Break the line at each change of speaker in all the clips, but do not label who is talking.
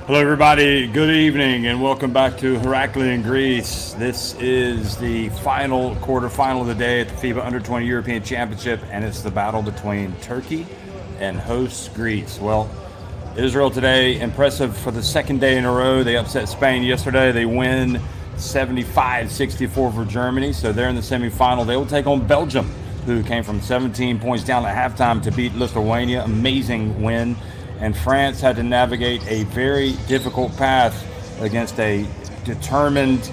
Hello, everybody. Good evening, and welcome back to Heraklion, Greece. This is the final quarterfinal of the day at the FIBA U20 European Championship, and it's the battle between Turkey and host Greece. Well, Israel today, impressive for the second day in a row. They upset Spain yesterday. They win 75-64 for Germany, so they're in the semifinal. They will take on Belgium, who came from 17 points down at halftime to beat Lithuania. Amazing win. And France had to navigate a very difficult path against a determined,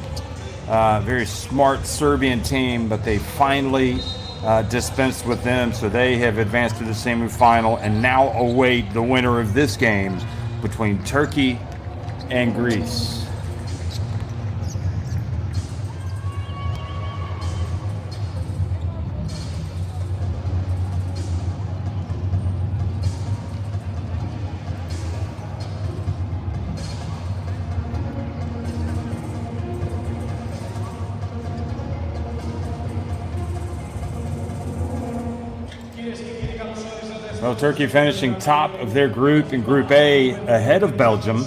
very smart Serbian team, but they finally dispensed with them, so they have advanced to the semifinal and now await the winner of this game between Turkey and Greece. Well, Turkey finishing top of their group in Group A ahead of Belgium.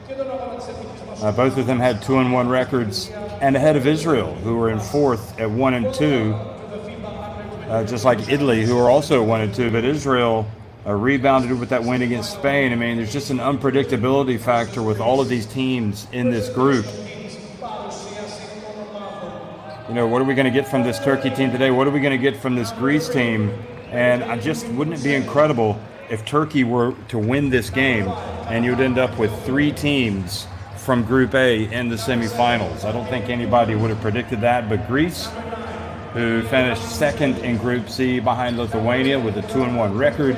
Both of them had 2-1 records, and ahead of Israel, who were in fourth at 1-2, just like Italy, who are also at 1-2. But Israel rebounded with that win against Spain. I mean, there's just an unpredictability factor with all of these teams in this group. You know, what are we going to get from this Turkey team today? What are we going to get from this Greece team? And wouldn't it be incredible if Turkey were to win this game and you'd end up with three teams from Group A in the semifinals? I don't think anybody would have predicted that, but Greece, who finished second in Group C behind Lithuania with a 2-1 record,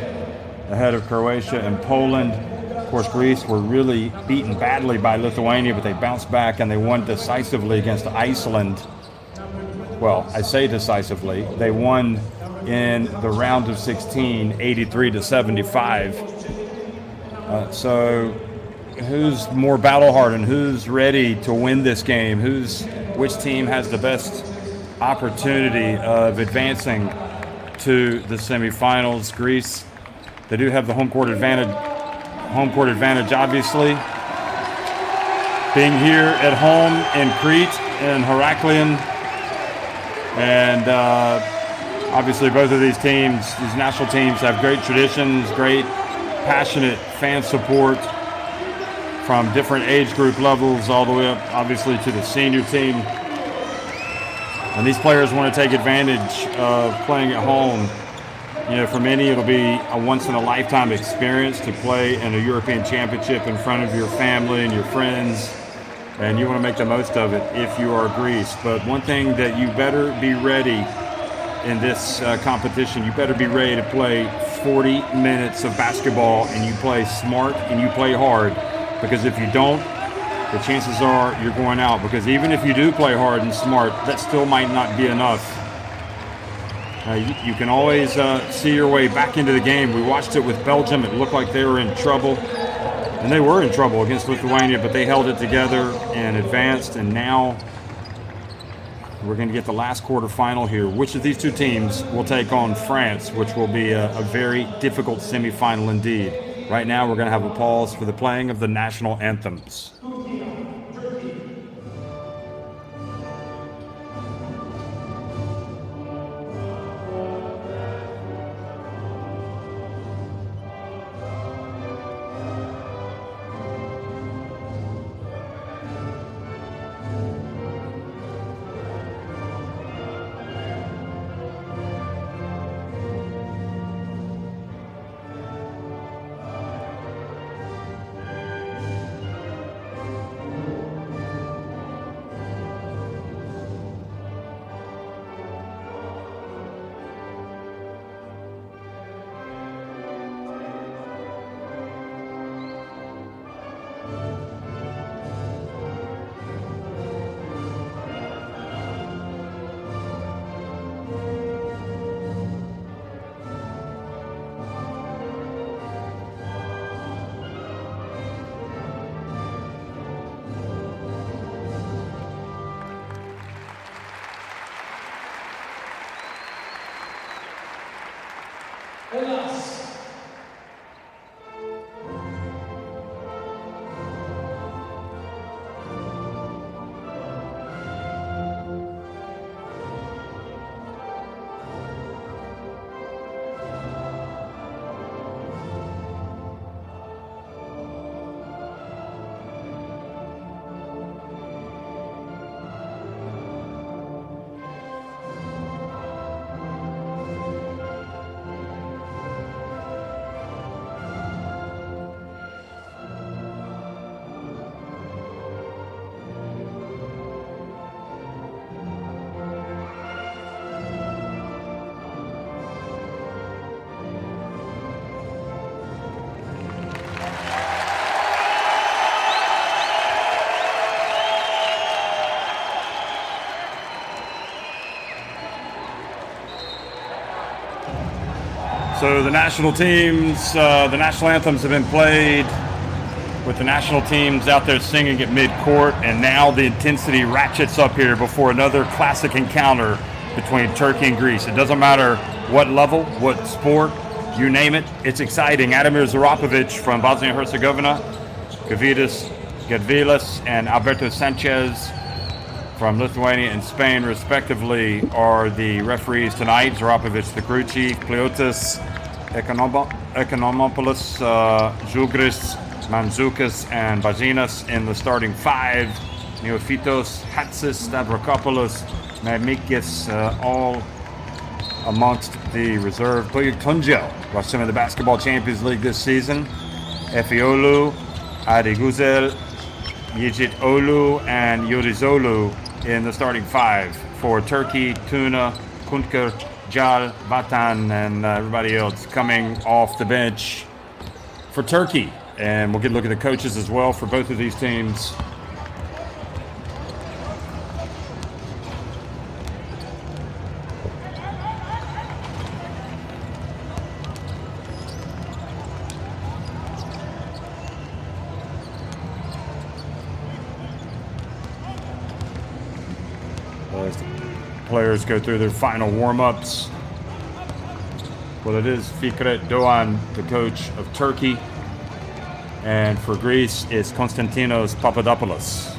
ahead of Croatia and Poland. Of course, Greece were really beaten badly by Lithuania, but they bounced back and they won decisively against Iceland. Well, I say decisively. They won in the round of 16, 83-75. So who's more battle-hardened? Who's ready to win this game? Which team has the best opportunity of advancing to the semifinals? Greece, they do have the home court advantage, obviously. Being here at home in Crete, in Heraklion, and obviously both of these national teams have great traditions, great passionate fan support from different age group levels all the way up, obviously, to the senior team. And these players want to take advantage of playing at home. You know, for many, it'll be a once-in-a-lifetime experience to play in a European Championship in front of your family and your friends. And you want to make the most of it if you are Greece. But one thing that you better be ready in this competition, you better be ready to play 40 minutes of basketball, and you play smart and you play hard. Because if you don't, the chances are you're going out. Because even if you do play hard and smart, that still might not be enough. You can always see your way back into the game. We watched it with Belgium. It looked like they were in trouble. And they were in trouble against Lithuania, but they held it together and advanced. And now we're going to get the last quarterfinal here. Which of these two teams will take on France, which will be a very difficult semifinal indeed. Right now, we're going to have a pause for the playing of the national anthems. So the national teams, the national anthems have been played with the national teams out there singing at mid-court, and now the intensity ratchets up here before another classic encounter between Turkey and Greece. It doesn't matter what level, what sport, you name it, it's exciting. Ademir Zarapovic from Bosnia and Herzegovina, Gavidas Gadvilas and Alberto Sanchez from Lithuania and Spain, respectively, are the referees tonight. Zarapovic, the crew chief, Kleotis Ekonomopoulos, Zugris, Manzoukas, and Bazinas in the starting five. Neophytos, Hatsis, Stavrakopoulos, Mamikis, all amongst the reserve. Toyuk Tunjel, some of the Basketball Champions League this season. Efiolu, Adi Guzel, Yijit Olu, and Yurizolu in the starting five. For Turkey, Tuna, Kunker, Jal, Vatan, and everybody else coming off the bench for Turkey. And we'll get a look at the coaches as well for both of these teams. As the players go through their final warm-ups. Well, it is Fikret Doğan, the coach of Turkey. And for Greece, it's Konstantinos Papadopoulos.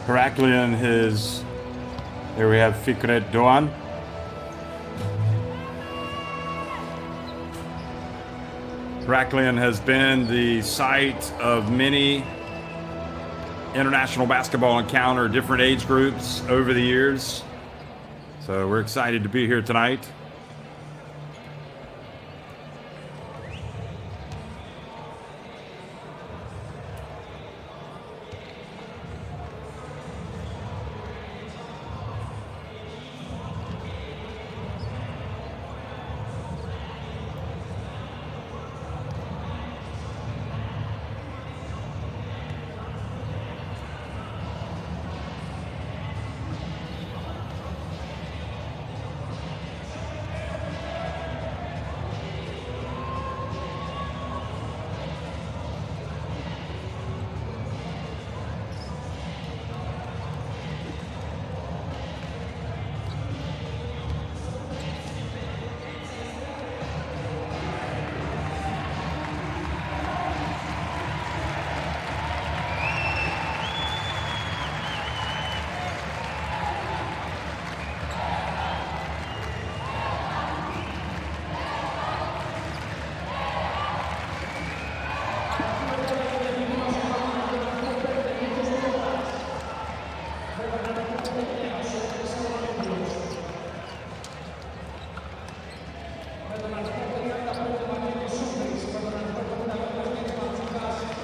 Heraklion, there we have Fikret Doğan. Heraklion has been the site of many international basketball encounter, different age groups over the years. So we're excited to be here tonight.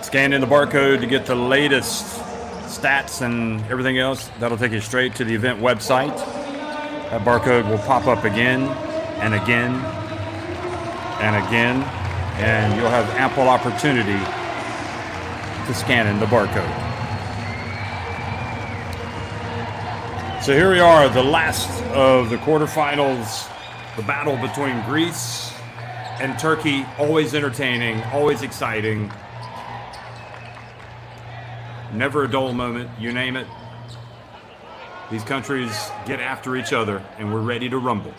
Scan in the barcode to get the latest stats and everything else. That'll take you straight to the event website. That barcode will pop up again and again and again, and you'll have ample opportunity to scan in the barcode. So here we are, the last of the quarterfinals, the battle between Greece and Turkey. Always entertaining, always exciting. Never a dull moment, you name it. These countries get after each other, and we're ready to rumble.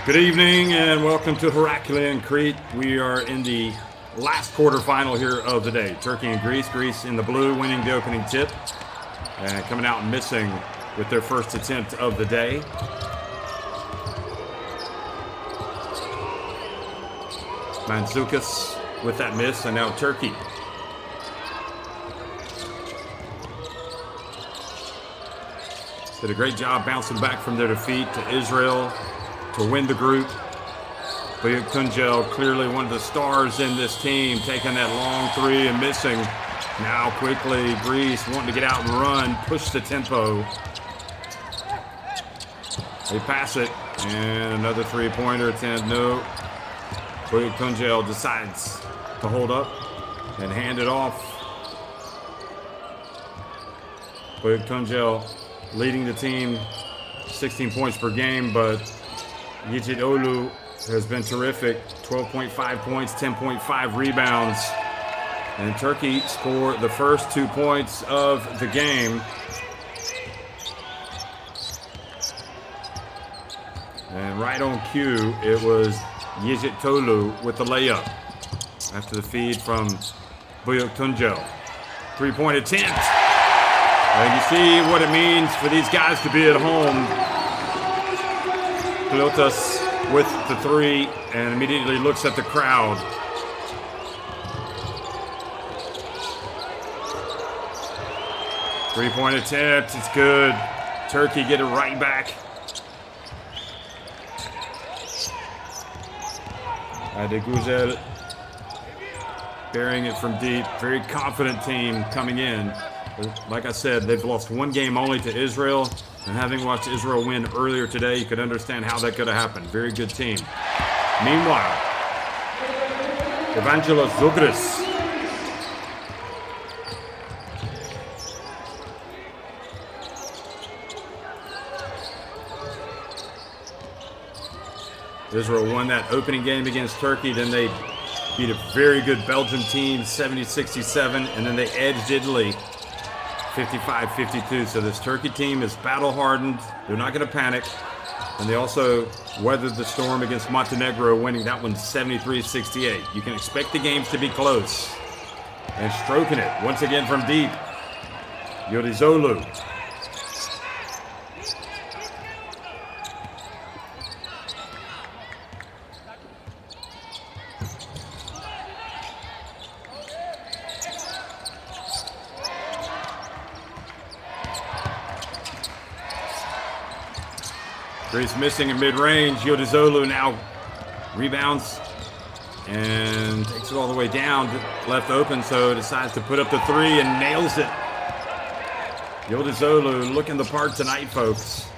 Good evening and welcome to Heraklion, Crete. We are in the last quarterfinal here of the day. Turkey and Greece. Greece in the blue, winning the opening tip, and coming out missing with their first attempt of the day. Manzoukas with that miss, and now Turkey. Did a great job bouncing back from their defeat to Israel to win the group. Buyuk Tuncel, clearly one of the stars in this team, taking that long three and missing. Now quickly, Greece wanting to get out and run, push the tempo. They pass it, and another three-pointer attempt. No. Buyuk Tuncel decides to hold up and hand it off. Buyuk Tuncel leading the team 16 points per game, but Yigit Olu has been terrific. 12.5 points, 10.5 rebounds. And Turkey scored the first 2 points of the game. And right on cue, it was Yigit Olu with the layup after the feed from Buyuk Tuncel. Three-point attempt. And you see what it means for these guys to be at home. Pelotas with the three and immediately looks at the crowd. Three-point attempt, it's good. Turkey get it right back. Adeguzel burying it from deep. Very confident team coming in. Like I said, they've lost one game only to Israel. And having watched Israel win earlier today, you could understand how that could have happened. Very good team. Meanwhile, Evangelos Zugris. Israel won that opening game against Turkey. Then they beat a very good Belgium team, 70-67. And then they edged Italy 55-52. So this Turkey team is battle-hardened. They're not going to panic. And they also weathered the storm against Montenegro, winning that one 73-68. You can expect the games to be close. And stroking it once again from deep. Yorizolu. Greece missing in mid-range. Yorizolu now rebounds and takes it all the way down, left open, so decides to put up the three and nails it. Yorizolu looking the part tonight, folks.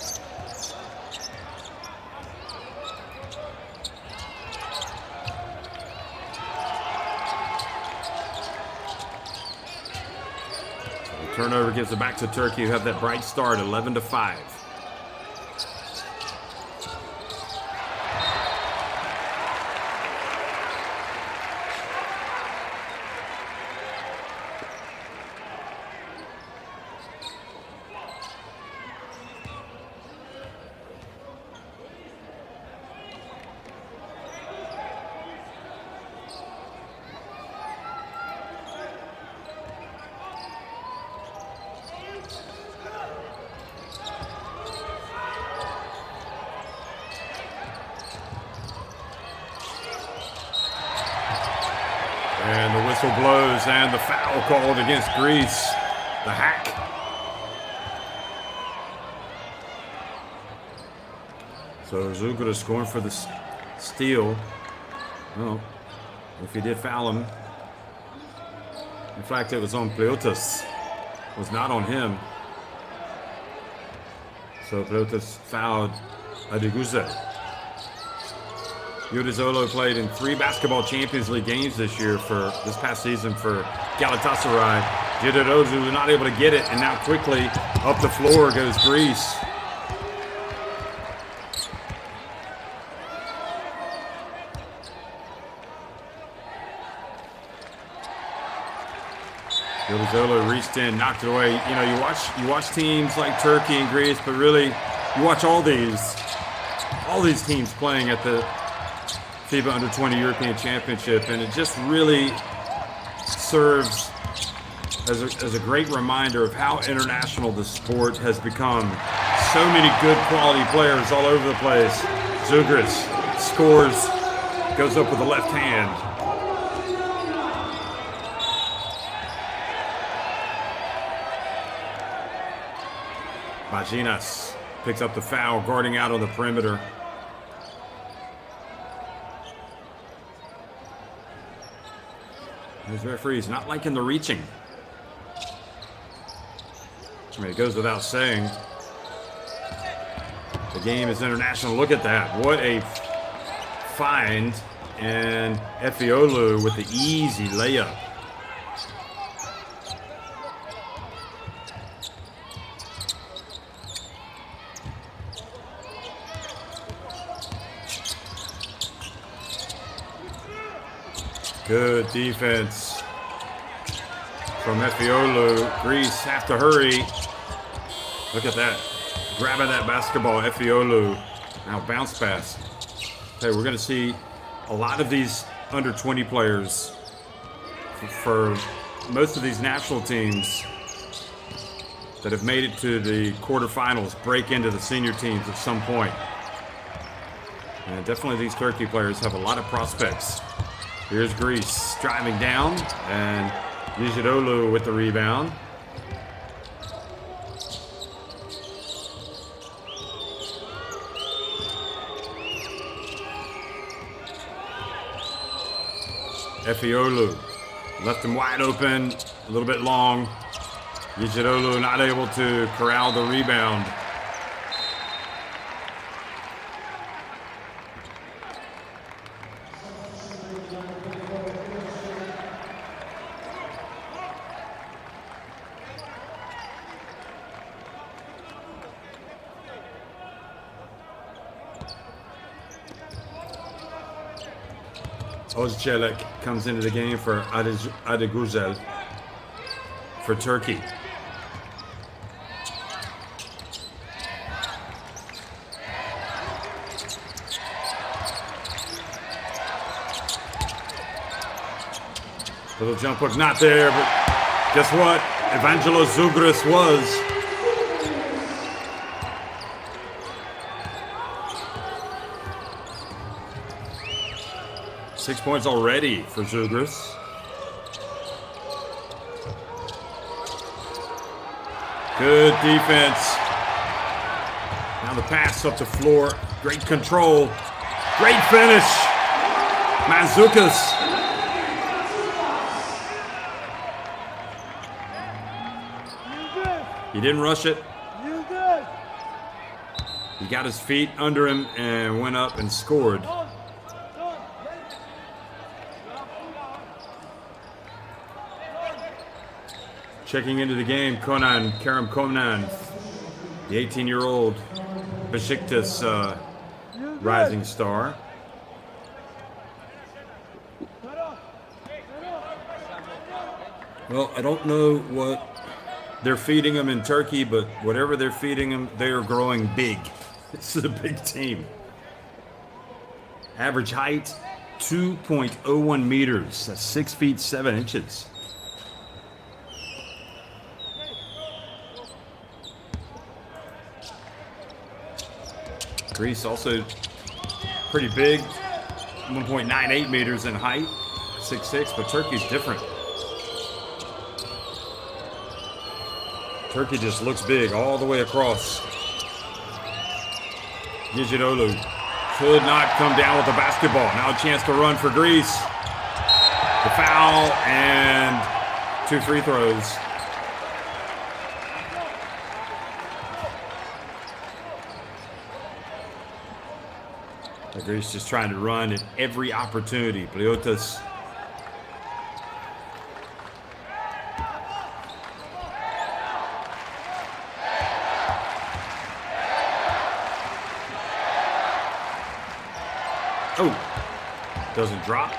The turnover gives it back to Turkey, who have that bright start, 11-5. And the whistle blows and the foul called against Greece. The hack. So Zugris going for the steal. Well, if he did foul him. In fact, it was on Pleotas. It was not on him. So Pleotas fouled Adeguzel. Yorizolu played in 3 Basketball Champions League games this past season for Galatasaray. Yorizolu was not able to get it, and now quickly up the floor goes Greece. Yorizolu reached in, knocked it away. You know, you watch teams like Turkey and Greece, but really, you watch all these teams playing at the FIBA U20 European Championship, and it just really serves as a great reminder of how international the sport has become. So many good quality players all over the place. Zugris scores, goes up with the left hand. Baginas picks up the foul, guarding out on the perimeter. Those referees not liking the reaching. I mean, it goes without saying. The game is international. Look at that. What a find. And Efiolu with the easy layup. Good defense from Efiolu. Greece have to hurry. Look at that. Grabbing that basketball, Efiolu. Now bounce pass. Okay, we're going to see a lot of these under 20 players for most of these national teams that have made it to the quarterfinals break into the senior teams at some point. And definitely these Turkey players have a lot of prospects. Here's Greece driving down, and Nijidoğlu with the rebound. Efiolu left him wide open, a little bit long. Nijidoğlu not able to corral the rebound. Özçelik comes into the game for Adeguzel for Turkey. Little jump hook not there, but guess what? Evangelos Zugris was. Six points already for Zugris. Good defense. Now the pass up the floor. Great control. Great finish. Mandzukic. He didn't rush it. He got his feet under him and went up and scored. Checking into the game, Kerem Konan, the 18-year-old Besiktas rising star. Well, I don't know what they're feeding him in Turkey, but whatever they're feeding him, they are growing big. This is a big team. Average height, 2.01 meters. That's 6 feet 7 inches. Greece also pretty big, 1.98 meters in height, 6'6", but Turkey's different. Turkey just looks big all the way across. Nijidoğlu could not come down with the basketball. Now a chance to run for Greece. The foul and 2 free throws. Greece just trying to run at every opportunity. Pliotas. Oh, doesn't drop.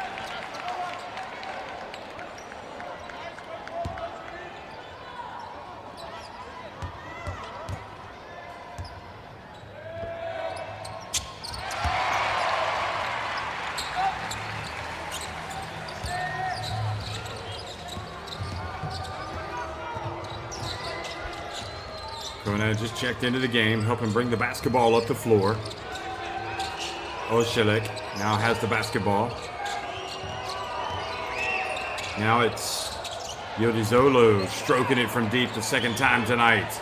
Konan just checked into the game, helping bring the basketball up the floor. Özçelik now has the basketball. Now it's Nijidoğlu stroking it from deep the second time tonight.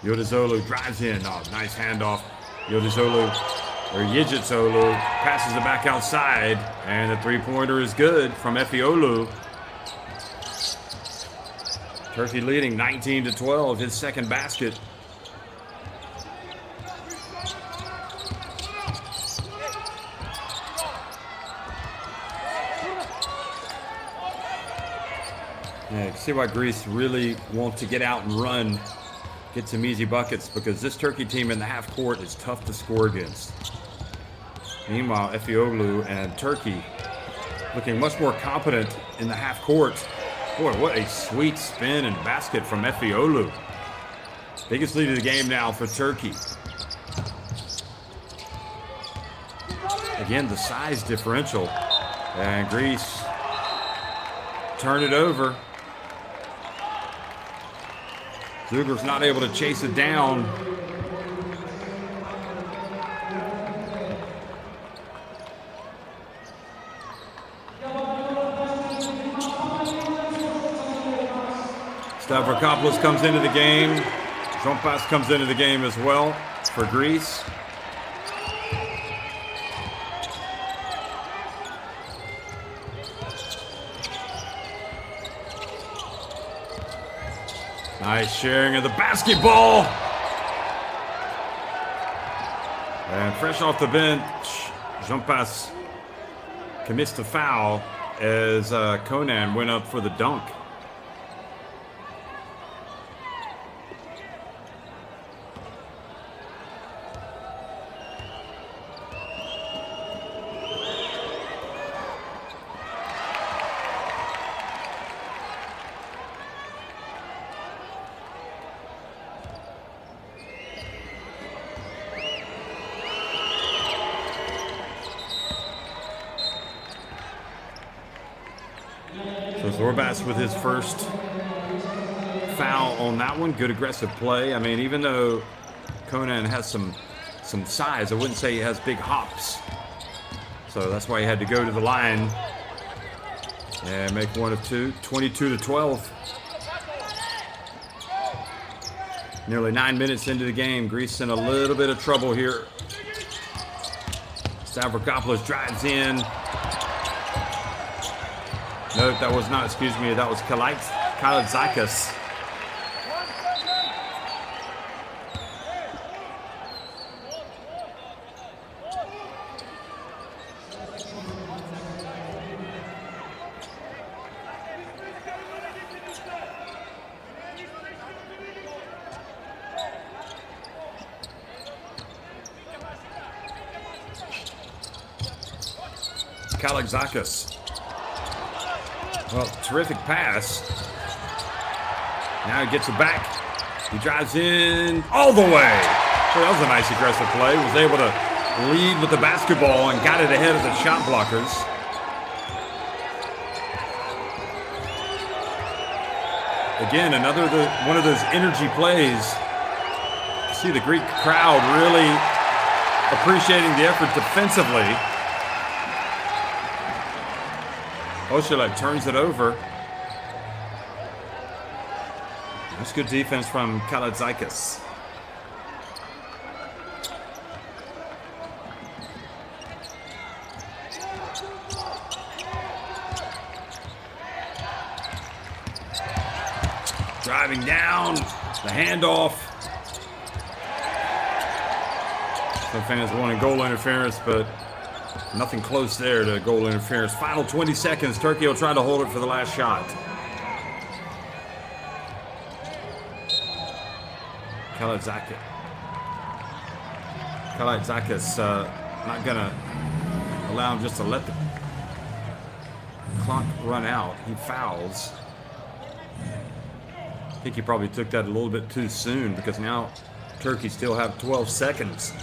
Yodizolu drives in. Oh, nice handoff. Yodizolu, or Yijitsolu, passes it back outside. And the three-pointer is good from Efiolu. Turkey leading 19-12, his second basket. Yeah, you can see why Greece really want to get out and run, get some easy buckets, because this Turkey team in the half court is tough to score against. Meanwhile, Efiolu and Turkey looking much more competent in the half court. Boy, what a sweet spin and basket from Efiolu. Biggest lead of the game now for Turkey. Again, the size differential. And Greece turn it over. Zuger's not able to chase it down. Stavrakopoulos comes into the game. Zompas comes into the game as well for Greece. Nice sharing of the basketball. And fresh off the bench, Zompas commits the foul as Conan went up for the dunk. Zorbas with his first foul on that one. Good aggressive play. I mean, even though Conan has some size, I wouldn't say he has big hops. So that's why he had to go to the line and make one of two. 22-12. Nearly 9 minutes into the game. Greece in a little bit of trouble here. Stavrakopoulos drives in. No, that was not, excuse me, that was Kalaitzakis. Kalaitzakis. Well, terrific pass. Now he gets it back. He drives in all the way. So that was a nice aggressive play. Was able to lead with the basketball and got it ahead of the shot blockers. Again, another one of those energy plays. See the Greek crowd really appreciating the effort defensively. Oshalek turns it over. That's good defense from Kalaitzakis. Driving down, the handoff. Some fans wanting goal interference, but nothing close there to goal interference. Final 20 seconds. Turkey will try to hold it for the last shot. Kalaitzakis not going to allow him just to let the clock run out. He fouls. I think he probably took that a little bit too soon because now Turkey still have 12 seconds.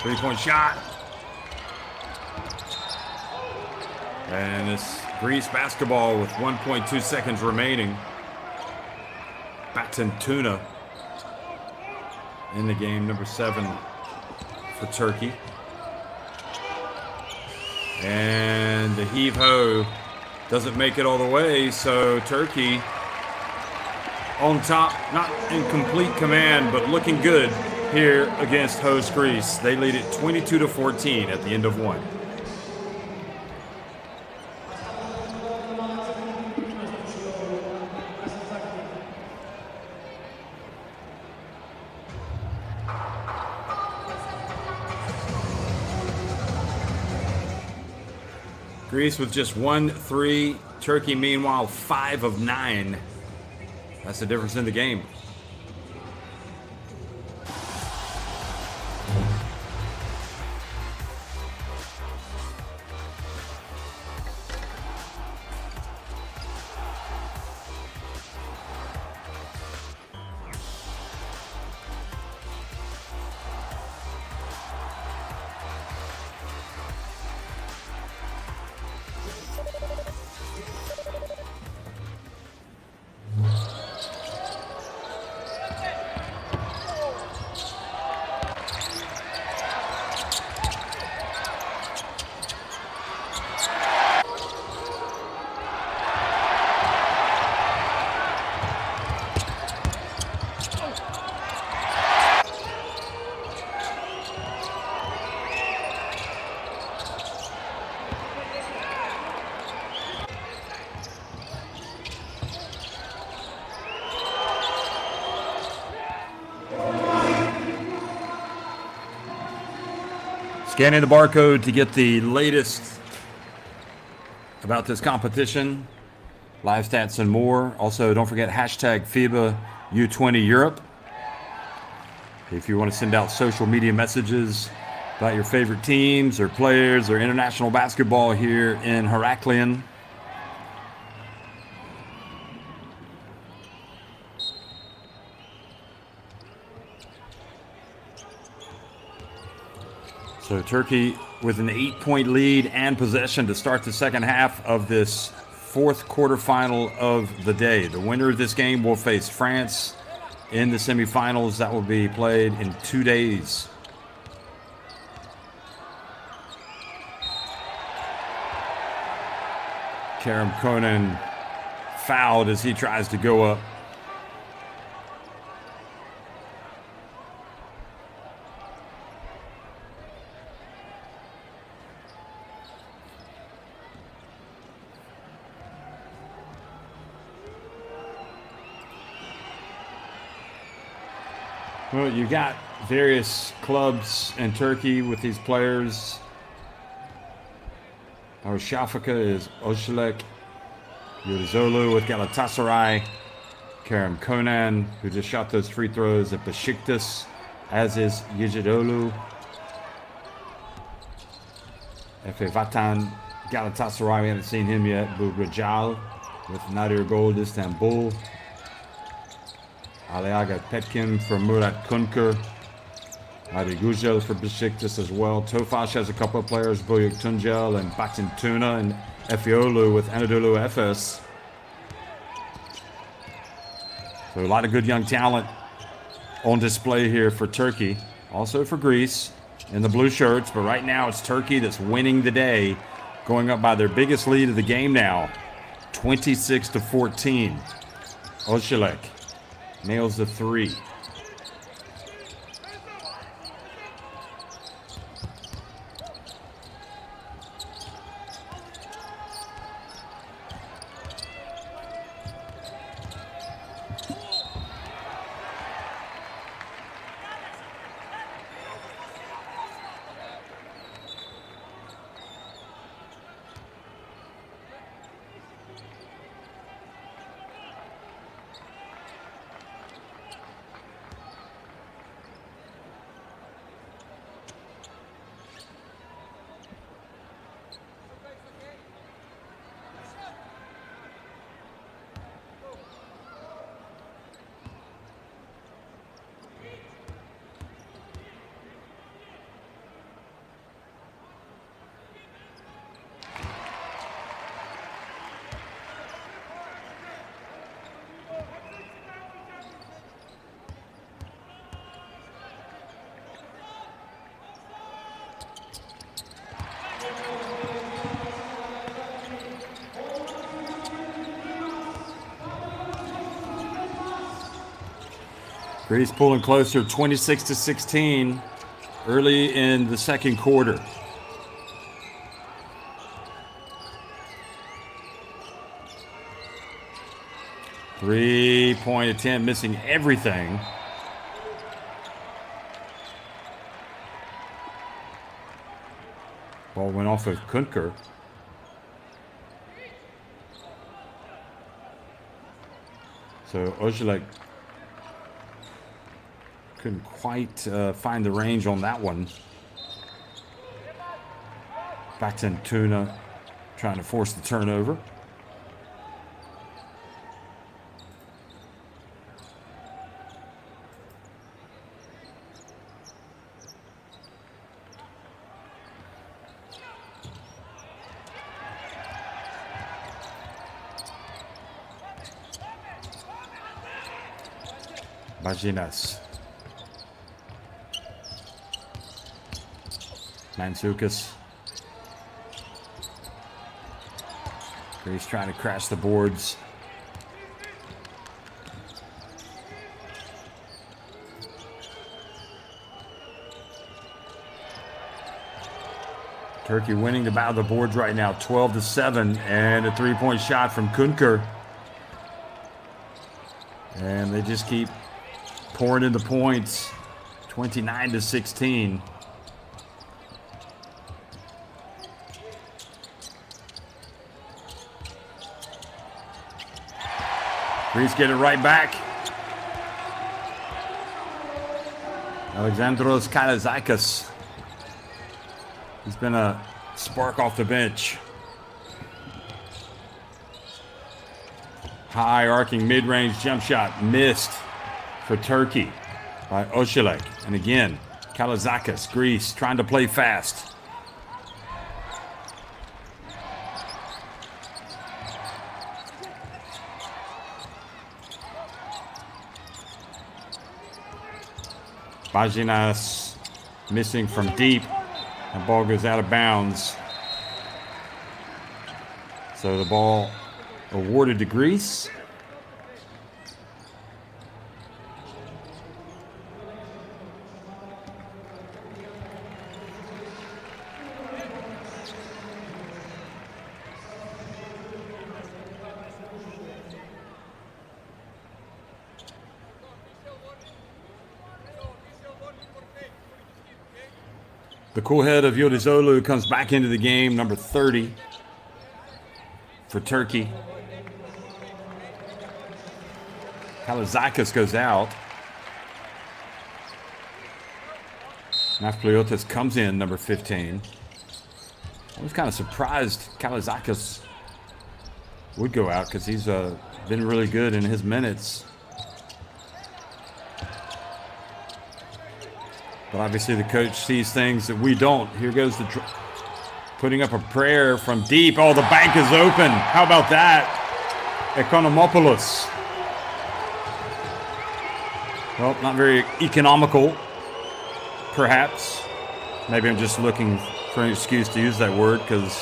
Three-point shot. And it's Greece basketball with 1.2 seconds remaining. Batentuna in the game, number 7 for Turkey. And the heave-ho Doesn't make it all the way, so Turkey on top, not in complete command, but looking good here against host Greece. They lead it 22-14 at the end of one. Greece with just 1-3. Turkey, meanwhile, 5 of 9. That's the difference in the game. Scanning the barcode to get the latest about this competition, live stats and more. Also, don't forget hashtag FIBA U20 Europe. If you want to send out social media messages about your favorite teams or players or international basketball here in Heraklion. So Turkey with an 8-point lead and possession to start the second half of this fourth quarterfinal of the day. The winner of this game will face France in the semifinals. That will be played in 2 days. Kerem Konan fouled as he tries to go up. Well, you got various clubs in Turkey with these players. Our Shafaka is Oshlek, Yudizolu with Galatasaray, Kerem Konan, who just shot those free throws at Besiktas, as is Yejidolu. Efe Vatan, Galatasaray, we haven't seen him yet. Bu Rajal with Nadir Gold, Istanbul. Aliaga Petkim for Murat Kunkur. Adi Gujel for Besiktas as well. Tofaş has a couple of players, Boyuk Tuncel and Batin Tuna, and Efeolu with Anadolu Efes. So a lot of good young talent on display here for Turkey. Also for Greece in the blue shirts, but right now it's Turkey that's winning the day, going up by their biggest lead of the game now, 26-14. Oshlek nails the three. Greece pulling closer, 26-16, early in the second quarter. Three-point attempt, missing everything. Ball went off of Kunker. So Ojulek couldn't quite find the range on that one. Back to Tuna trying to force the turnover. Baginas. Mansoukas. He's trying to crash the boards. Turkey winning the battle of the boards right now, 12-7, and a three-point shot from Kunker. And they just keep pouring in the points, 29-16. Greece get it right back. Alexandros Kalazakis. He's been a spark off the bench. High arcing mid-range jump shot missed for Turkey by Ojulek. And again, Kalazakis, Greece, trying to play fast. Baginas missing from deep. The ball goes out of bounds. So the ball awarded to Greece. The cool head of Yodizolu comes back into the game, number 30 for Turkey. Kalazakis goes out. Nafpliotis comes in, number 15. I was kind of surprised Kalazakis would go out because he's been really good in his minutes. But obviously the coach sees things that we don't. Here goes the putting up a prayer from deep. Oh, the bank is open. How about that? Economopoulos. Well, not very economical, perhaps. Maybe I'm just looking for an excuse to use that word because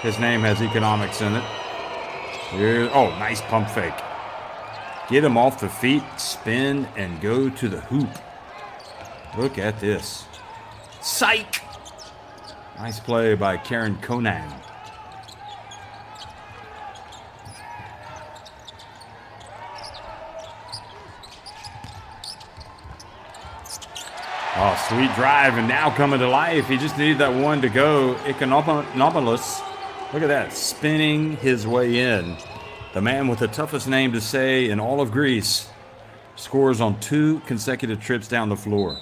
his name has economics in it. Here, oh, nice pump fake. Get him off the feet, spin, and go to the hoop. Look at this. Psych! Nice play by Karen Conan. Oh, sweet drive, and now coming to life. He just needed that one to go. Economopoulos. Look at that, spinning his way in. The man with the toughest name to say in all of Greece scores on 2 consecutive trips down the floor.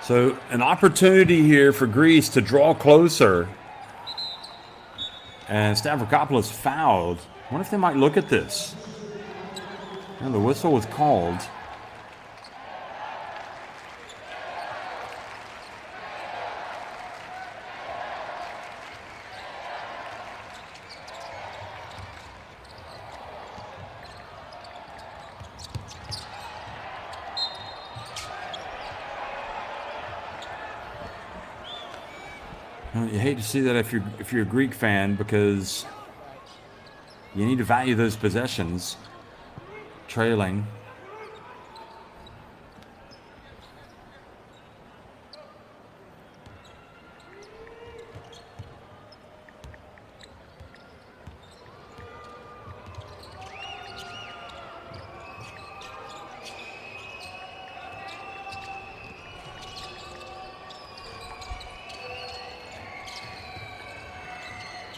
So an opportunity here for Greece to draw closer. And Stavrakopoulos fouled. I wonder if they might look at this. And the whistle was called. You hate to see that if you're a Greek fan, because you need to value those possessions. Trailing.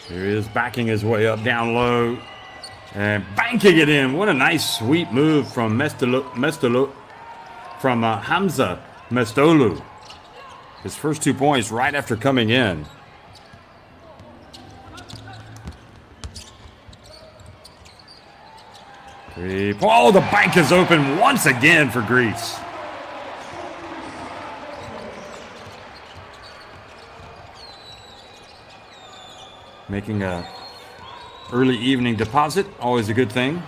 Here he is, backing his way up down low and banking it in. What a nice sweet move from Hamza Mestolu. His first 2 points right after coming in. Oh, the bank is open once again for Greece. Making a early evening deposit, always a good thing.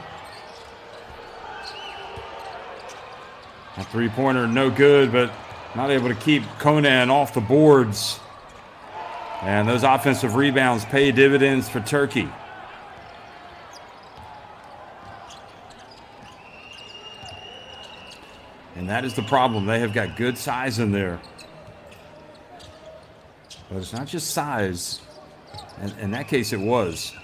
A three-pointer, no good, but not able to keep Conan off the boards. And those offensive rebounds pay dividends for Turkey. And that is the problem. They have got good size in there. But it's not just size. And in that case, it was.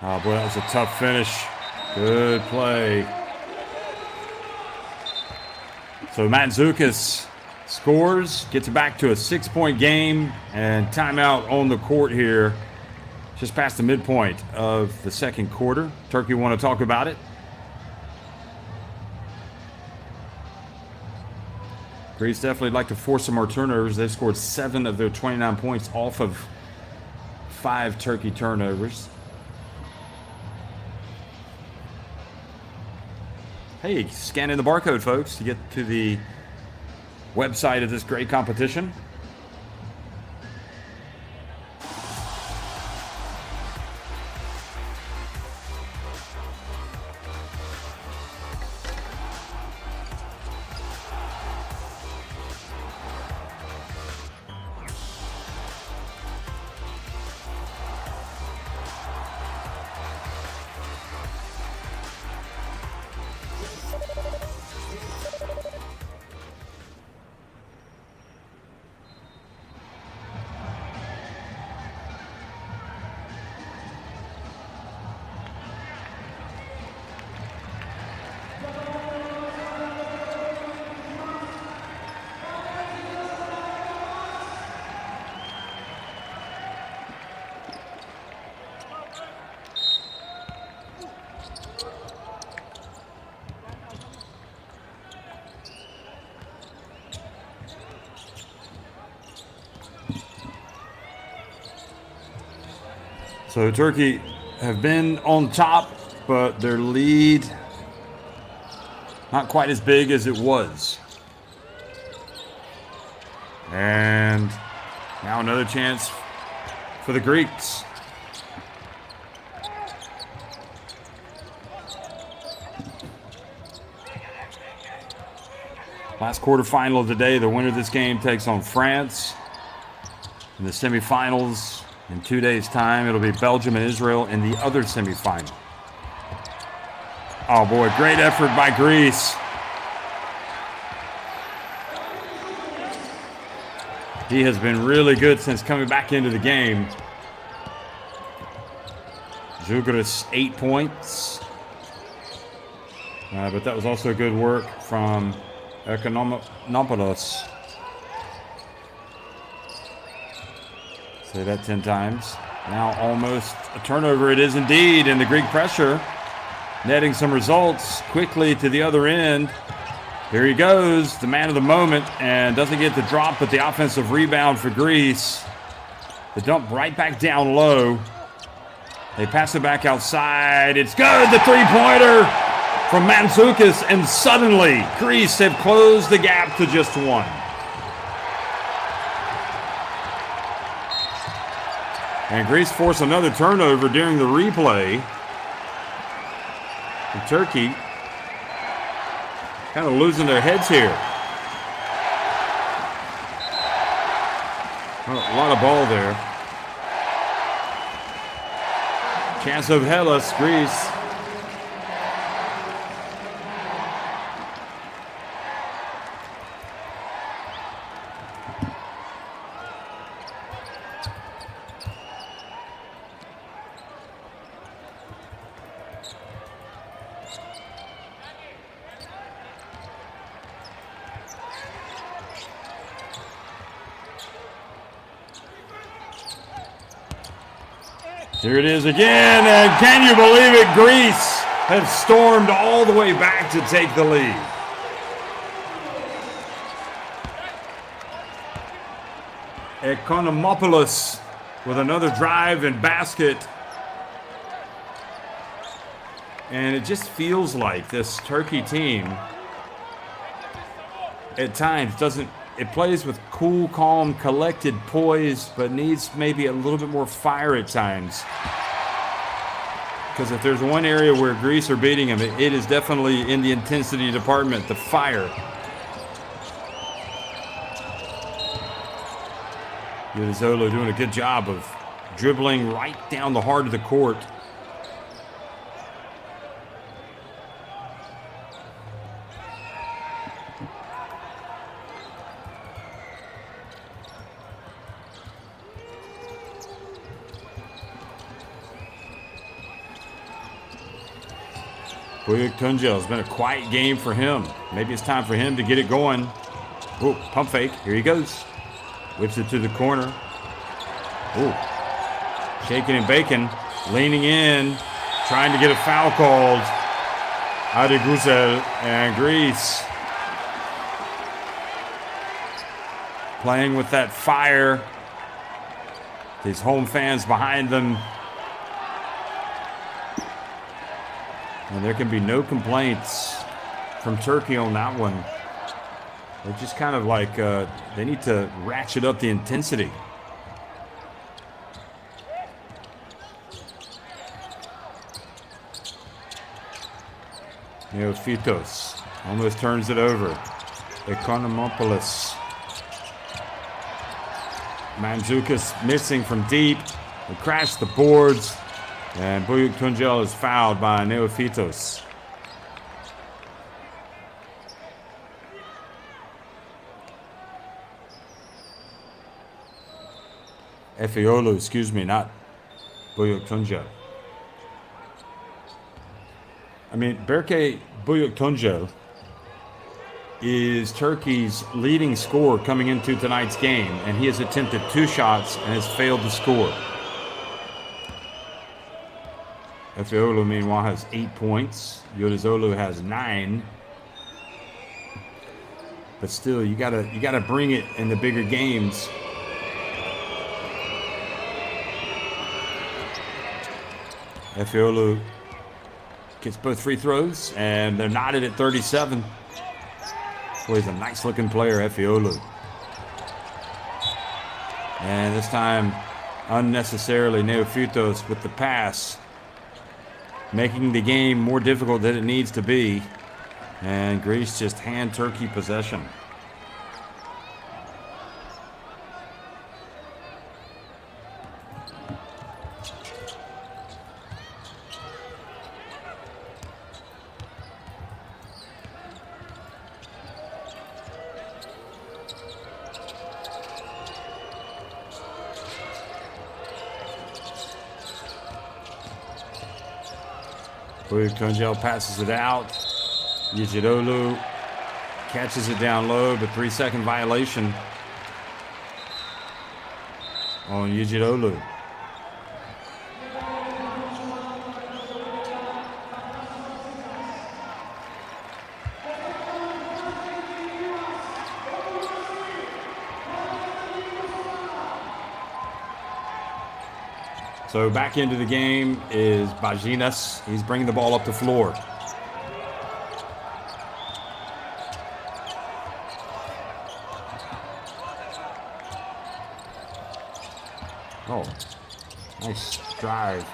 Oh, boy, that was a tough finish. Good play. So Mandzukic scores, gets it back to a 6-point game, and timeout on the court here. Just past the midpoint of the second quarter. Turkey want to talk about it. Greece definitely like to force some more turnovers. They've scored 7 of their 29 points off of 5 Turkey turnovers. Hey, scan in the barcode, folks, to get to the website of this great competition. So Turkey have been on top, but their lead not quite as big as it was. And now another chance for the Greeks. Last quarterfinal of the day, the winner of this game takes on France. In the semifinals, in 2 days' time, it'll be Belgium and Israel in the other semifinal. Oh boy, great effort by Greece. He has been really good since coming back into the game. Zugris 8 points. But that was also good work from Economopoulos. Say that 10 times. Now almost a turnover it is indeed, and the Greek pressure netting some results quickly to the other end. Here he goes, the man of the moment, and doesn't get the drop, but the offensive rebound for Greece. The dump right back down low. They pass it back outside. It's good. The three-pointer from Mandzukic, and suddenly Greece have closed the gap to just one. And Greece forced another turnover during the replay. And Turkey kind of losing their heads here. Oh, a lot of ball there. Chance of Hellas, Greece. Here it is again, and can you believe it? Greece have stormed all the way back to take the lead. Economopoulos with another drive and basket. And it just feels like this Turkey team at times it plays with cool, calm, collected poise, but needs maybe a little bit more fire at times. Because if there's one area where Greece are beating them, it is definitely in the intensity department, the fire. Yudizolo doing a good job of dribbling right down the heart of the court. Buyuk Tuncel, has been a quiet game for him. Maybe it's time for him to get it going. Oh, pump fake. Here he goes. Whips it to the corner. Oh, shaking and baking. Leaning in. Trying to get a foul called. Adi Guzel and Greece. Playing with that fire. These home fans behind them. And there can be no complaints from Turkey on that one. They're just kind of like, they need to ratchet up the intensity. Neophytos almost turns it over. Economopoulos. Mandzukic missing from deep. They crash the boards. And Buyuk Tuncel is fouled by Neophytos. Efeolu, excuse me, not Buyuk Tuncel. I mean, Berke Buyuk Tuncel is Turkey's leading scorer coming into tonight's game, and he has attempted 2 shots and has failed to score. Efeolu, meanwhile, has 8 points. Yudizolo has 9. But still, you gotta bring it in the bigger games. Efeolu gets both free throws, and they're knotted at 37. Boy, he's a nice-looking player, Efeolu. And this time, unnecessarily, Neophytos with the pass, making the game more difficult than it needs to be. And Greece just hand Turkey possession. Buyuk Tuncel passes it out. Yejidolu catches it down low, but 3-second violation on Yejidolu. So back into the game is Bajinas. He's bringing the ball up the floor. Oh, nice drive.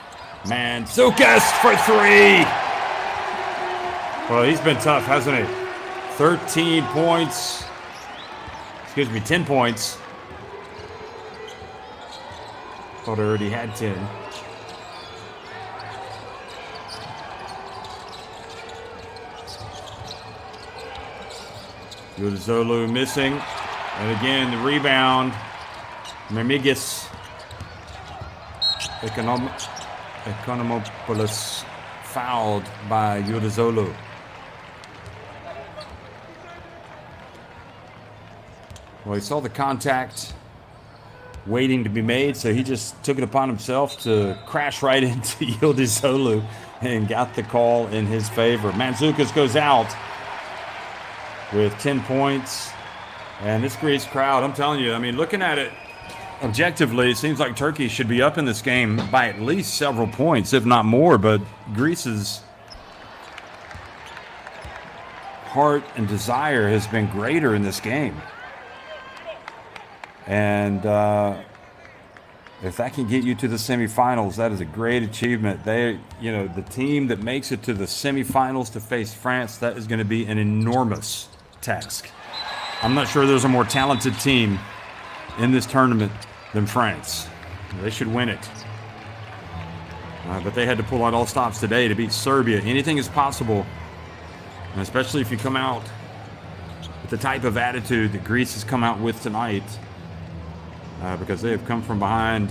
Mandzukic for three. Well, he's been tough, hasn't he? 13 points. Excuse me, 10 points. Thought I already had 10. Yudazolu missing. And again, the rebound. Memigis. Economopoulos fouled by Yudazolu. Well, he saw the contact waiting to be made, so he just took it upon himself to crash right into Yudazolu and got the call in his favor. Mandzukic goes out with 10 points. And this Greece crowd, I'm telling you, I mean, looking at it objectively, it seems like Turkey should be up in this game by at least several points, if not more. But Greece's heart and desire has been greater in this game. And if that can get you to the semifinals, that is a great achievement. The team that makes it to the semifinals to face France, that is going to be an enormous task. I'm not sure there's a more talented team in this tournament than France. They should win it. But they had to pull out all stops today to beat Serbia. Anything is possible, and especially if you come out with the type of attitude that Greece has come out with tonight, because they have come from behind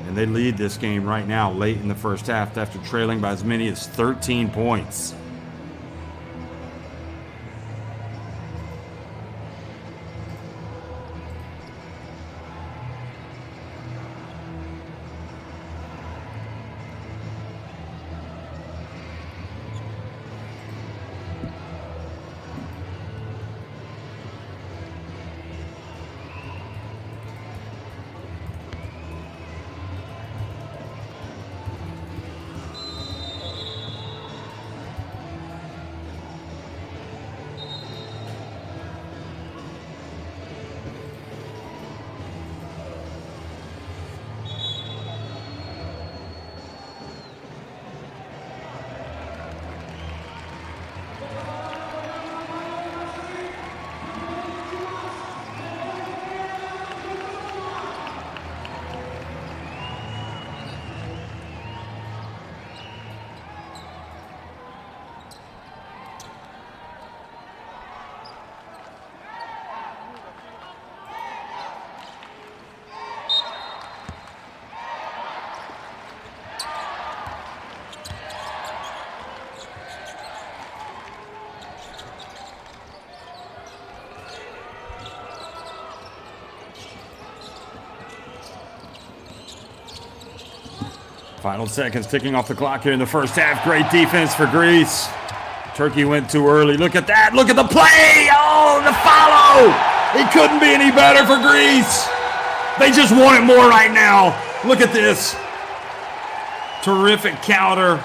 and they lead this game right now late in the first half after trailing by as many as 13 points. Final seconds ticking off the clock here in the first half. Great defense for Greece. Turkey went too early. Look at that. Look at the play. Oh, the follow. It couldn't be any better for Greece. They just want it more right now. Look at this. Terrific counter.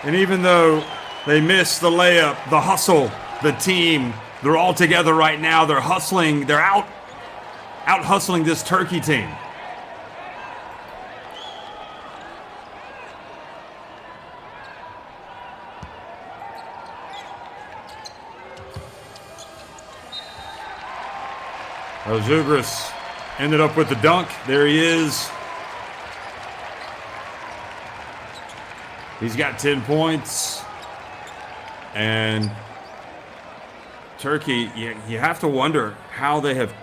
And even though they missed the layup, the hustle, the team, they're all together right now. They're hustling. They're out hustling this Turkey team. Zugris ended up with the dunk. There he is. He's got 10 points. And Turkey, you have to wonder how they have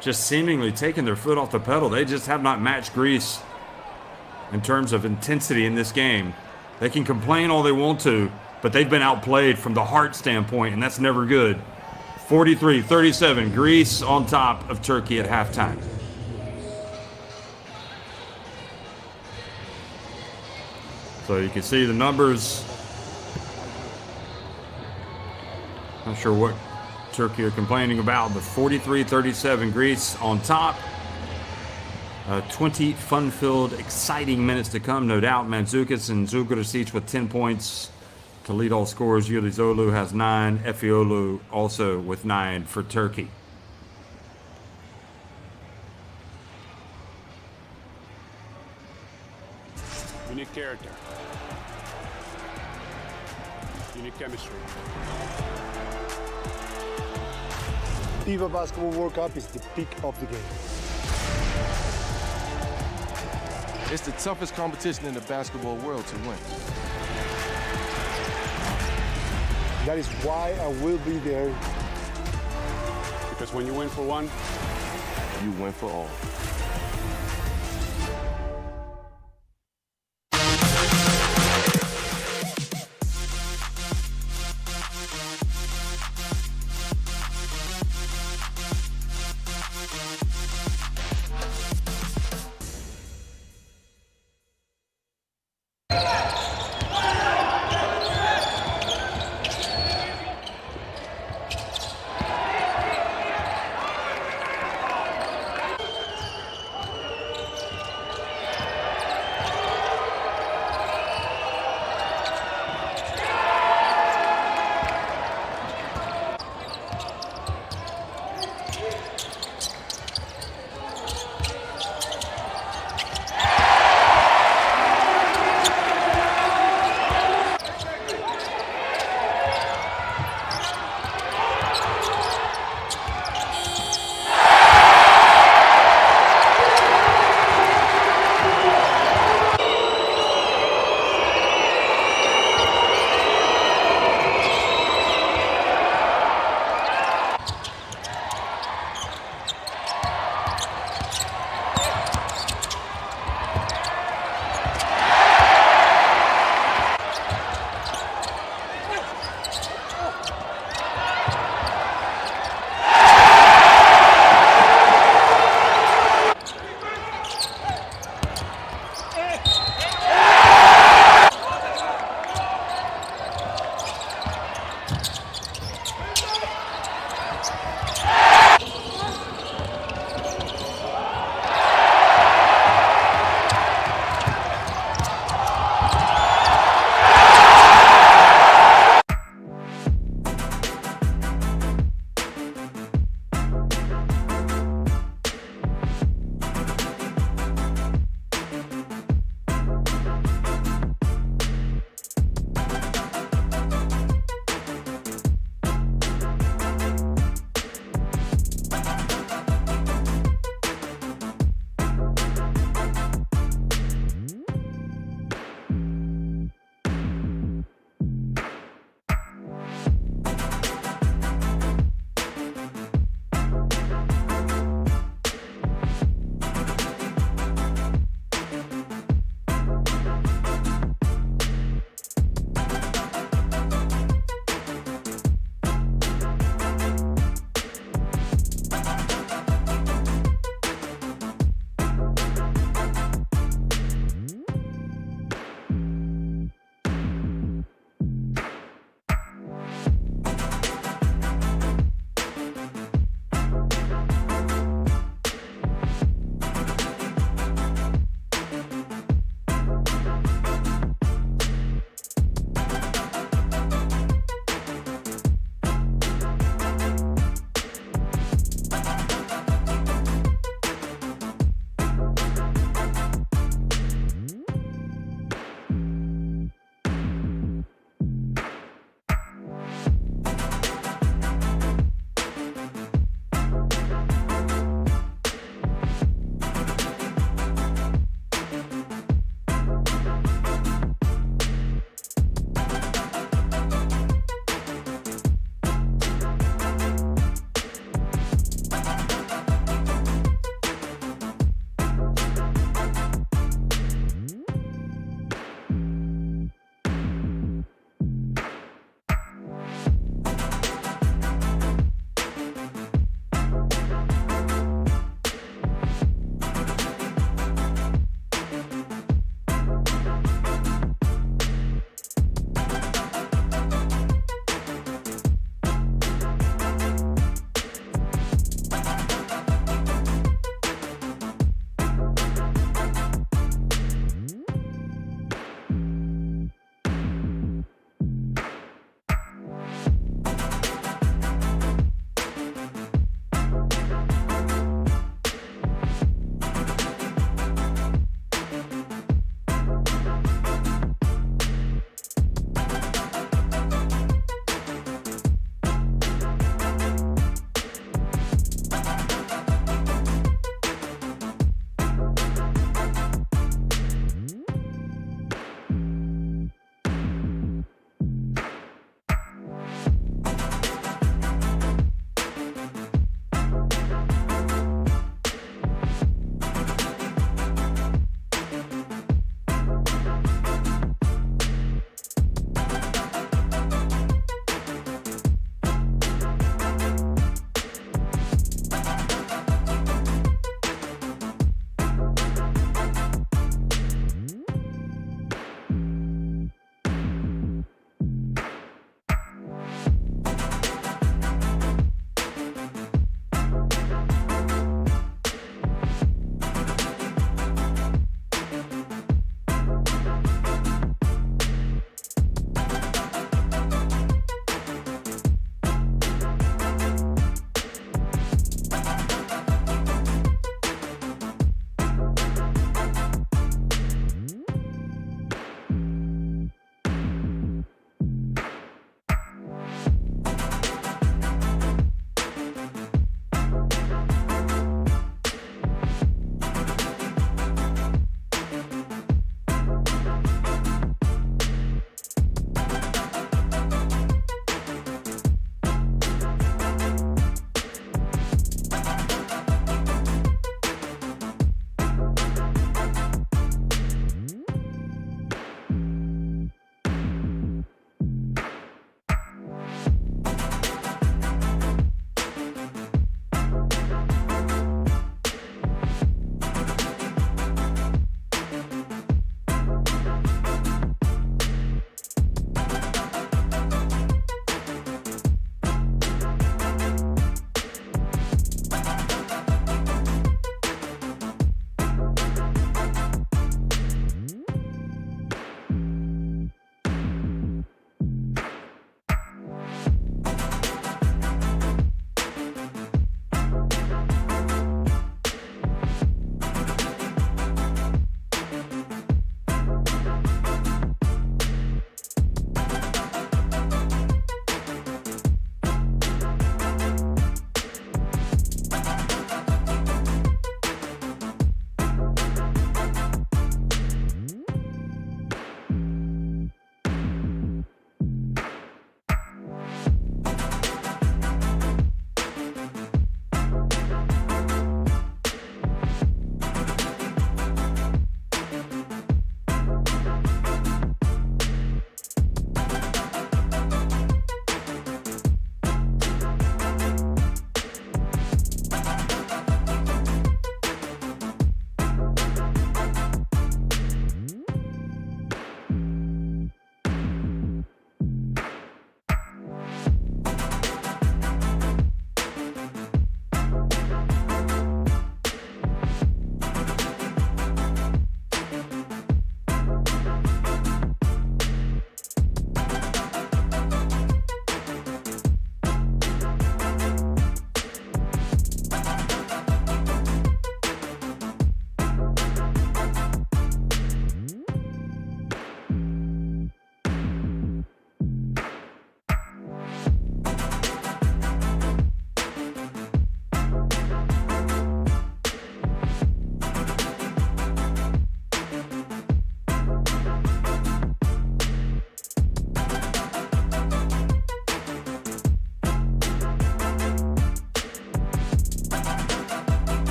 just seemingly taken their foot off the pedal. They just have not matched Greece in terms of intensity in this game. They can complain all they want to, but they've been outplayed from the heart standpoint, and that's never good. 43-37, Greece on top of Turkey at halftime. So you can see the numbers. Not sure what Turkey are complaining about, but 43-37, Greece on top. 20 fun-filled, exciting minutes to come, no doubt. Mandzukic and Zugoricic with 10 points to lead all scorers. Yulizolu has 9. Efiolu also with 9 for Turkey.
You need character. You need chemistry.
FIBA Basketball World Cup is the peak of the game.
It's the toughest competition in the basketball world to win.
That is why I will be there.
Because when you win for one,
You win for all.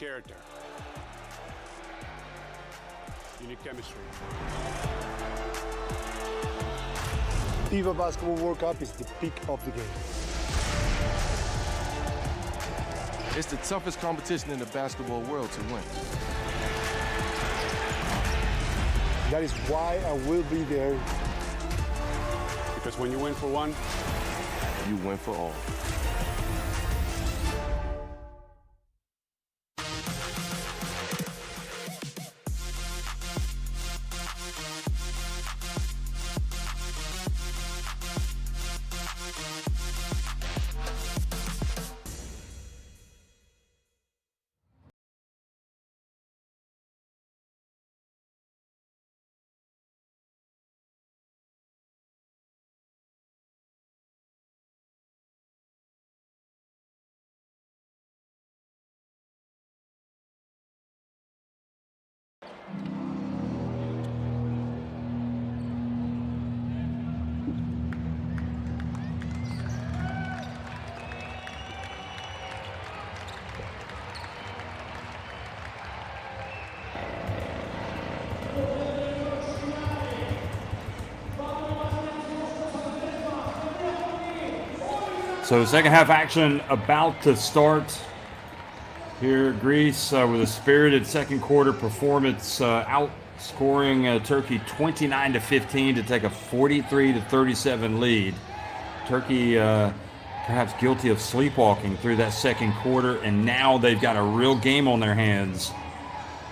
character. You need chemistry.
FIBA Basketball World Cup is the peak of the game.
It's the toughest competition in the basketball world to win.
That is why I will be there.
Because when you win for one,
You win for all.
So second half action about to start here. Greece with a spirited second quarter performance, outscoring Turkey 29-15 to take a 43-37 lead. Turkey perhaps guilty of sleepwalking through that second quarter, and now they've got a real game on their hands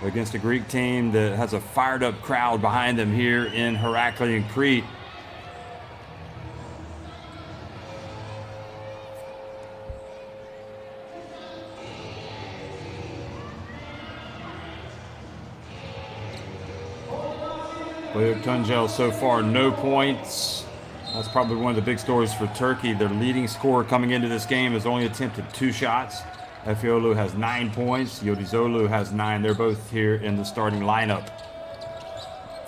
against a Greek team that has a fired up crowd behind them here in Heraklion, Crete. Buyuk Tuncel so far no points. That's probably one of the big stories for Turkey. Their leading scorer coming into this game has only attempted 2 shots. Efeolu has 9 points. Yodizolu has 9. They're both here in the starting lineup.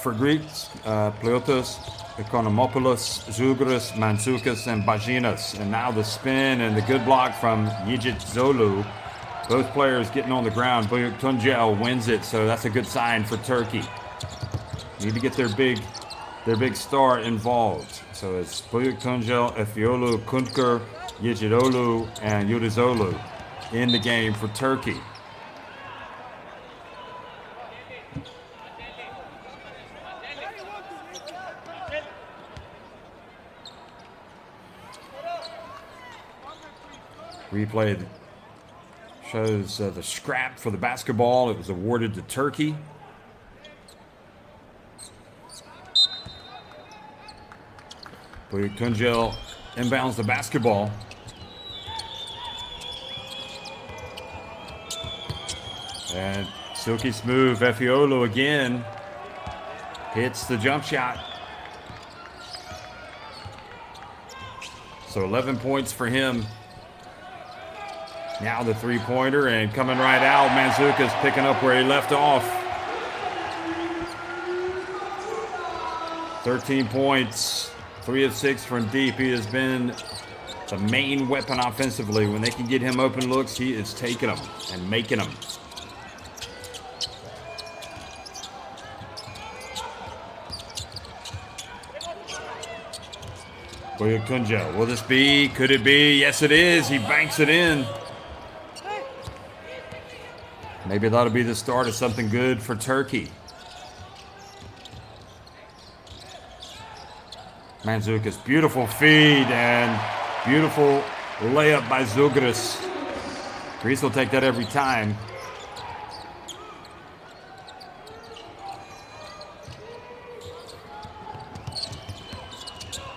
For Greeks, Pleotos, Economopoulos, Zouguras, Mansoukas, and Baginas. And now the spin and the good block from Yigit-Zolu. Both players getting on the ground. Buyuk Tuncel wins it, so that's a good sign for Turkey. Need to get their big star involved. So it's Buyuk Tuncel, Efeolu, Kuntkar, Yigit-Zolu, and Yodizolu in the game for Turkey. Replay shows the scrap for the basketball. It was awarded to Turkey. Buyuk Tuncel inbounds the basketball. And silky smooth, Efeolu again hits the jump shot. So 11 points for him. Now the three-pointer, and coming right out, Mansoukas picking up where he left off. 13 points, 3 of 6 from deep. He has been the main weapon offensively. When they can get him open looks, he is taking them and making them. Buyuk Tuncel, will this be? Could it be? Yes, it is. He banks it in. Maybe that'll be the start of something good for Turkey. Mansoukas, beautiful feed and beautiful layup by Zouguras. Greece will take that every time.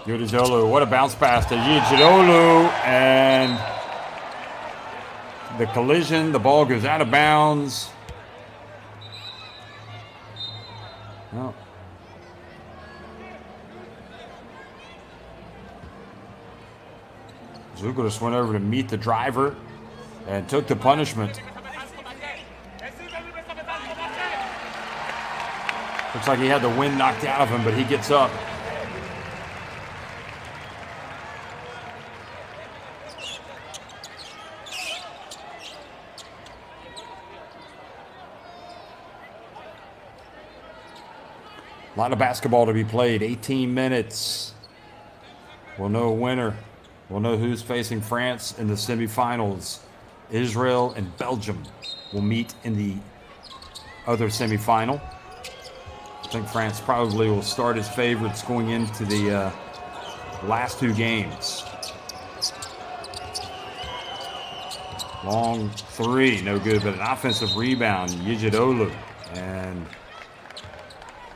Yodizolu, what a bounce pass to Yigit-Zolu, and the collision, the ball goes out of bounds. Well, Zouguras went over to meet the driver and took the punishment. Looks like he had the wind knocked out of him, but he gets up. A lot of basketball to be played. 18 minutes. We'll know a winner. We'll know who's facing France in the semifinals. Israel and Belgium will meet in the other semifinal. I think France probably will start as favorites going into the last two games. Long three, no good, but an offensive rebound. Yijidolu, and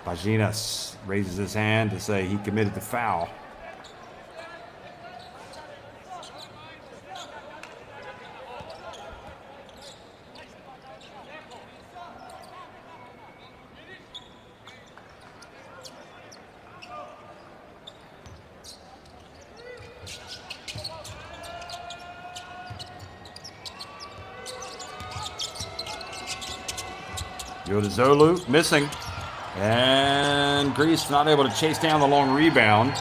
Bajinas raises his hand to say he committed the foul. Yodizolu missing. And Greece not able to chase down the long rebound.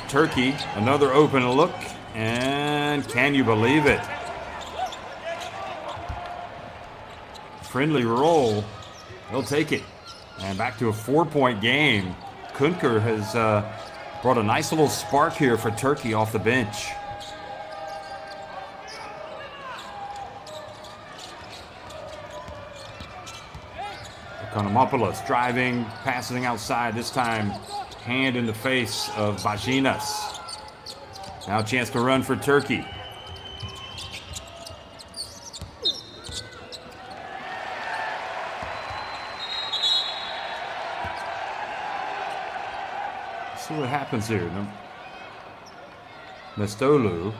Turkey, another open look. And can you believe it? Friendly roll. They'll take it. And back to a 4-point game. Kunker has brought a nice little spark here for Turkey off the bench. Konomopoulos driving, passing outside, this time hand in the face of Bajinas. Now a chance to run for Turkey. Let's see what happens here. Mestolu.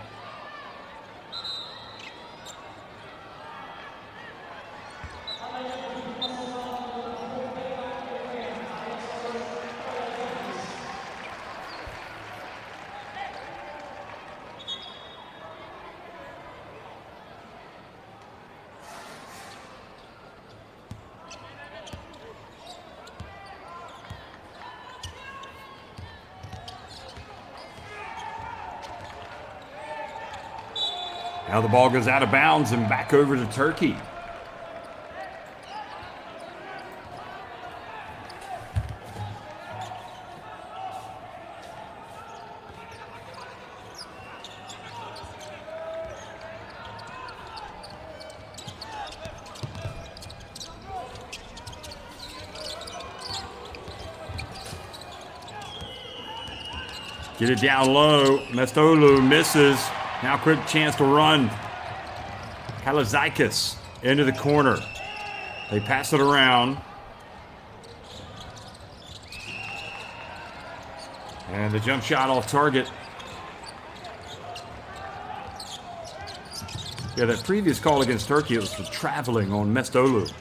Now the ball goes out of bounds and back over to Turkey. Get it down low. Mestolu misses. Now quick chance to run. Kalazikis into the corner. They pass it around. And the jump shot off target. Yeah, that previous call against Turkey, it was for traveling on Mestolu.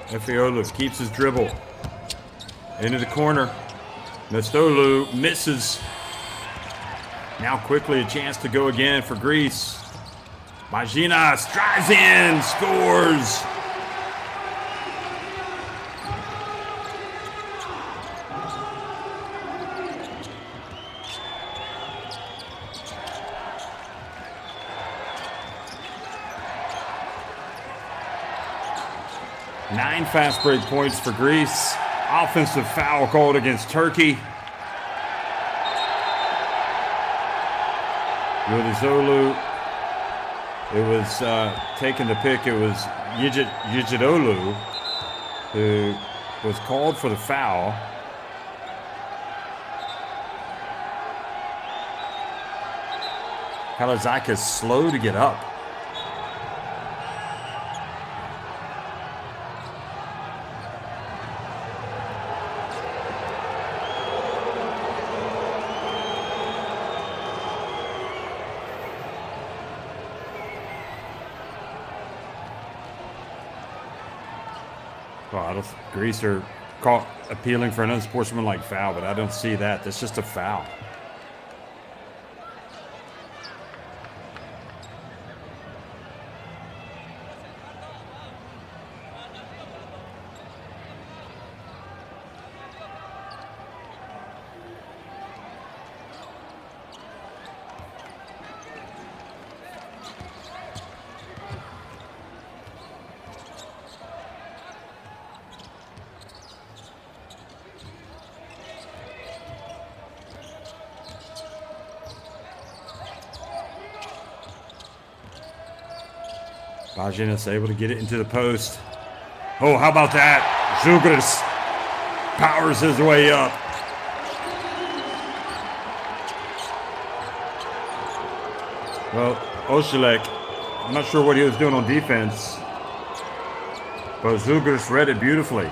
Efeolu keeps his dribble. Into the corner. Mestolu misses. Now quickly a chance to go again for Greece. Bajinas drives in, scores. Nine fast break points for Greece. Offensive foul called against Turkey. Yodizolu, it was taking the pick. It was Yijidolu who was called for the foul. Kalazikis slow to get up. Well, Greece are caught appealing for an unsportsmanlike foul, but I don't see that. That's just a foul. Bajinas able to get it into the post. Oh, how about that? Zugris powers his way up. Well, Oshilek, I'm not sure what he was doing on defense, but Zugris read it beautifully.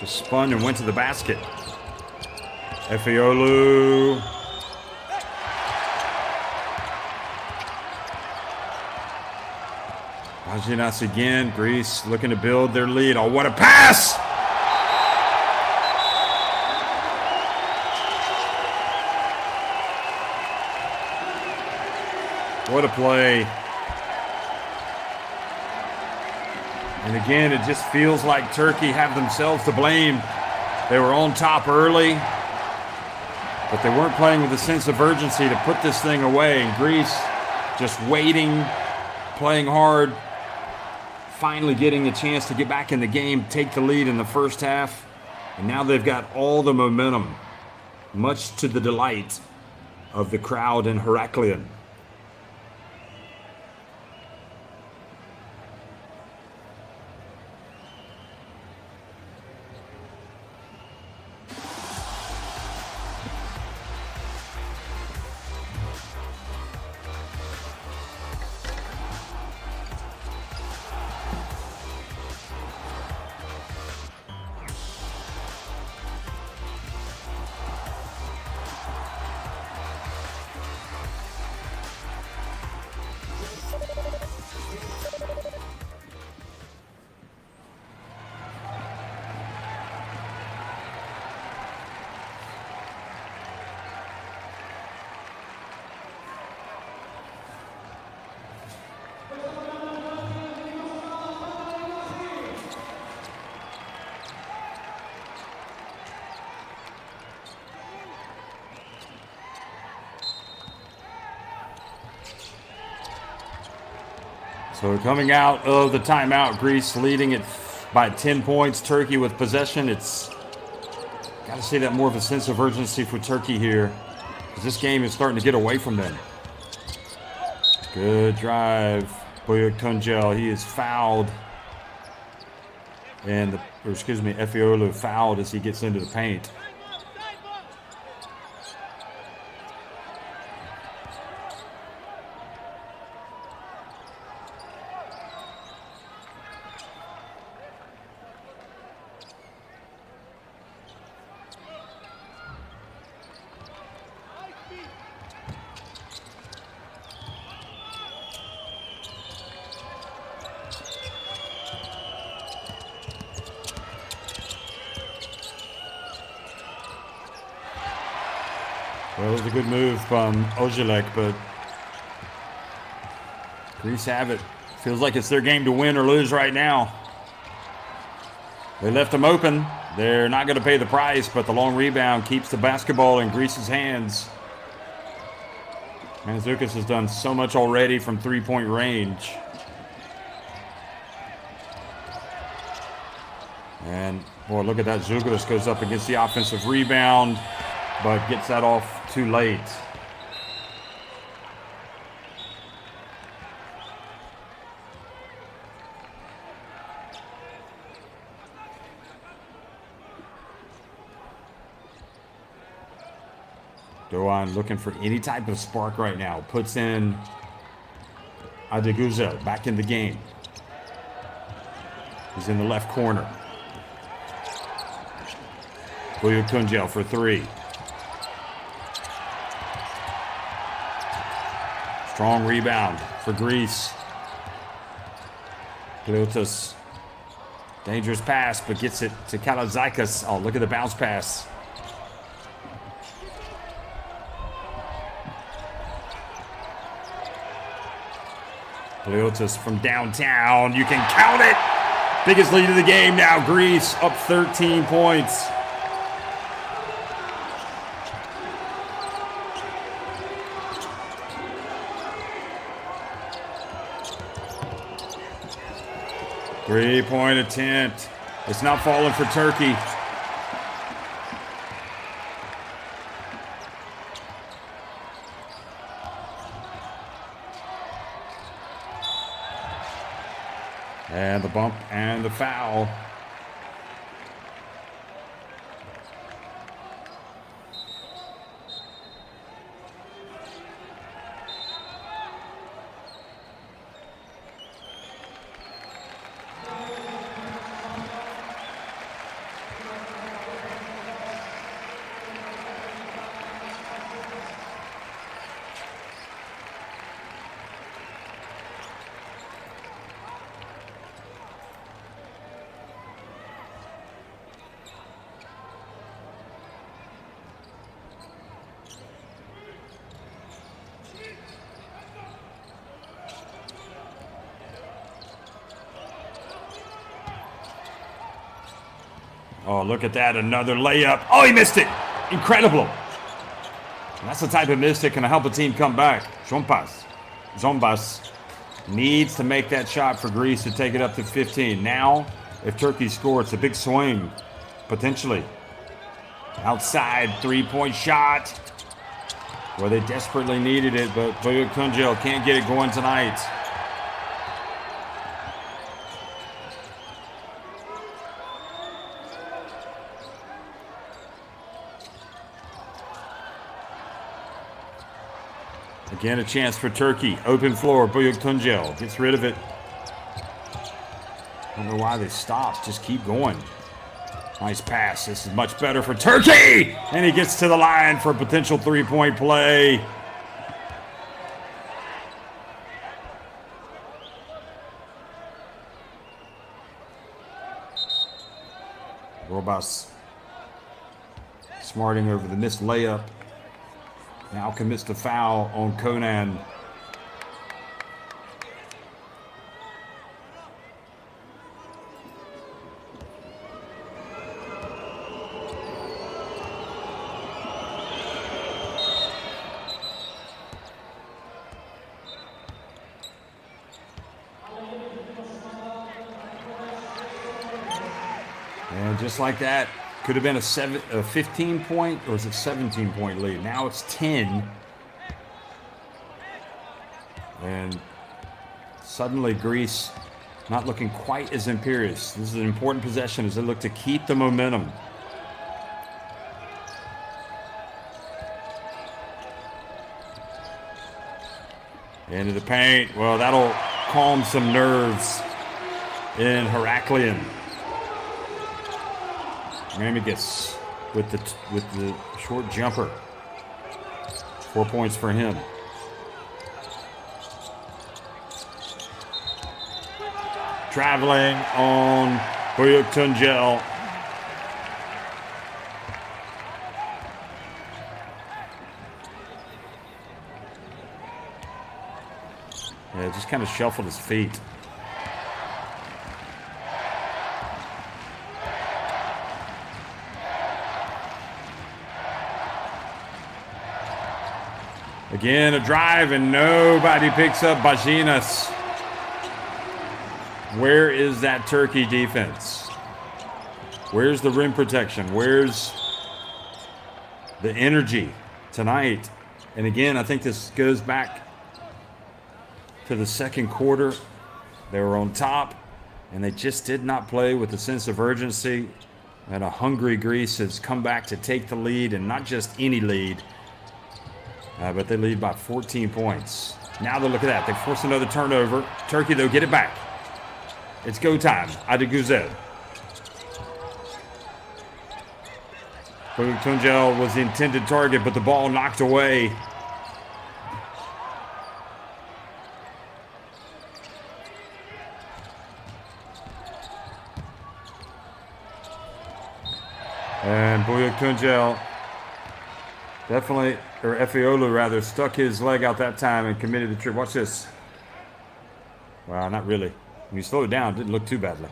Just spun and went to the basket. Efeolu. Bajinas again. Greece looking to build their lead. Oh, what a pass! What a play. And again, it just feels like Turkey have themselves to blame. They were on top early, but they weren't playing with a sense of urgency to put this thing away. And Greece just waiting, playing hard, finally getting a chance to get back in the game, take the lead in the first half. And now they've got all the momentum, much to the delight of the crowd in Heraklion. So coming out of the timeout, Greece leading it by 10 points. Turkey with possession. It's got to say that more of a sense of urgency for Turkey here, because this game is starting to get away from them. Good drive. Boyuk Tuncel, he is fouled. And, Efeolu fouled as he gets into the paint. Well, it was a good move from Ojilek, but Greece have it. Feels like it's their game to win or lose right now. They left them open. They're not going to pay the price, but the long rebound keeps the basketball in Greece's hands. Mandzukic has done so much already from three-point range. And, boy, look at that. Zugris goes up against the offensive rebound, but gets that off too late. Doğan looking for any type of spark right now. Puts in Adeguzel back in the game. He's in the left corner. Boyuk Tuncel for three. Strong rebound for Greece. Kleotis. Dangerous pass, but gets it to Kalazaikas. Oh, look at the bounce pass. Kleotis from downtown. You can count it. Biggest lead of the game now. Greece up 13 points. Three-point attempt. It's not falling for Turkey. And the bump and the foul. Oh, look at that. Another layup. Oh, he missed it. Incredible. And that's the type of miss that can help a team come back. Zombas needs to make that shot for Greece to take it up to 15. Now, if Turkey scores, it's a big swing, potentially. Outside three-point shot. Well, they desperately needed it, but Boyuk Tuncel can't get it going tonight. Again, a chance for Turkey. Open floor. Boyuk Tuncel gets rid of it. I don't know why they stopped. Just keep going. Nice pass. This is much better for Turkey. And he gets to the line for a potential three-point play. Robas smarting over the missed layup. Now commits the foul on Conan. And just like that, could have been a 15-point, or was it 17-point lead? Now it's 10. And suddenly Greece not looking quite as imperious. This is an important possession as they look to keep the momentum. Into the paint. Well, that'll calm some nerves in Heraklion. Ramigus with the short jumper. 4 points for him. Traveling on Boyuk Tuncel. Yeah, just kind of shuffled his feet. Again, a drive, and nobody picks up Bajinas. Where is that Turkey defense? Where's the rim protection? Where's the energy tonight? And again, I think this goes back to the second quarter. They were on top, and they just did not play with a sense of urgency. And a hungry Greece has come back to take the lead, and not just any lead. But they lead by 14 points. Now they look at that. They force another turnover. Turkey, though, get it back. It's go time. Adiguzed. Boyuk Tuncel was the intended target, but the ball knocked away. And Boyuk Tuncel definitely, or Efeolu rather, stuck his leg out that time and committed the trip. Watch this. Wow, not really. When you slow it down, it didn't look too badly.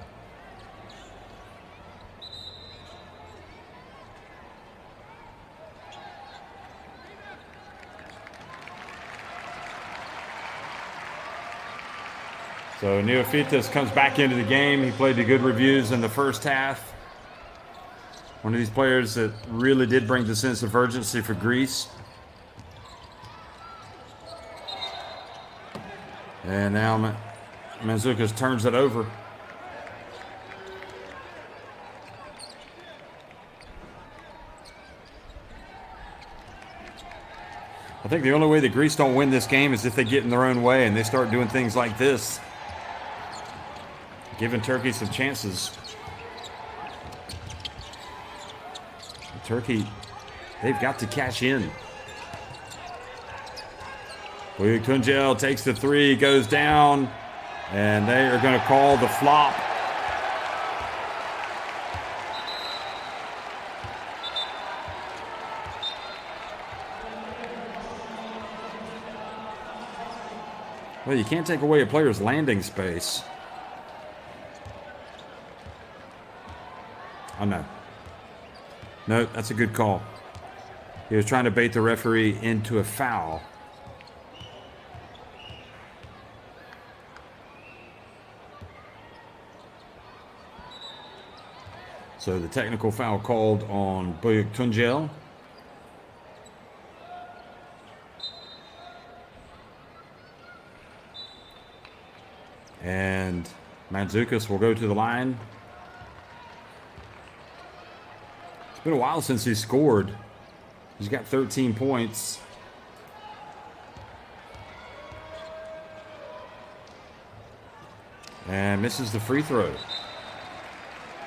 So Neophytos comes back into the game. He played the good reviews in the first half. One of these players that really did bring the sense of urgency for Greece. And now Mandzukic turns it over. think the only way that Greece don't win this game is if they get in their own way and they start doing things like this, giving Turkey some chances. Turkey, they've got to cash in. Tuncel takes the three, goes down, and they are going to call the flop. Well, you can't take away a player's landing space. Oh, no. No, that's a good call. He was trying to bait the referee into a foul. So the technical foul called on Tuncel. And Mandzukic will go to the line. It's been a while since he scored. He's got 13 points. And misses the free throw.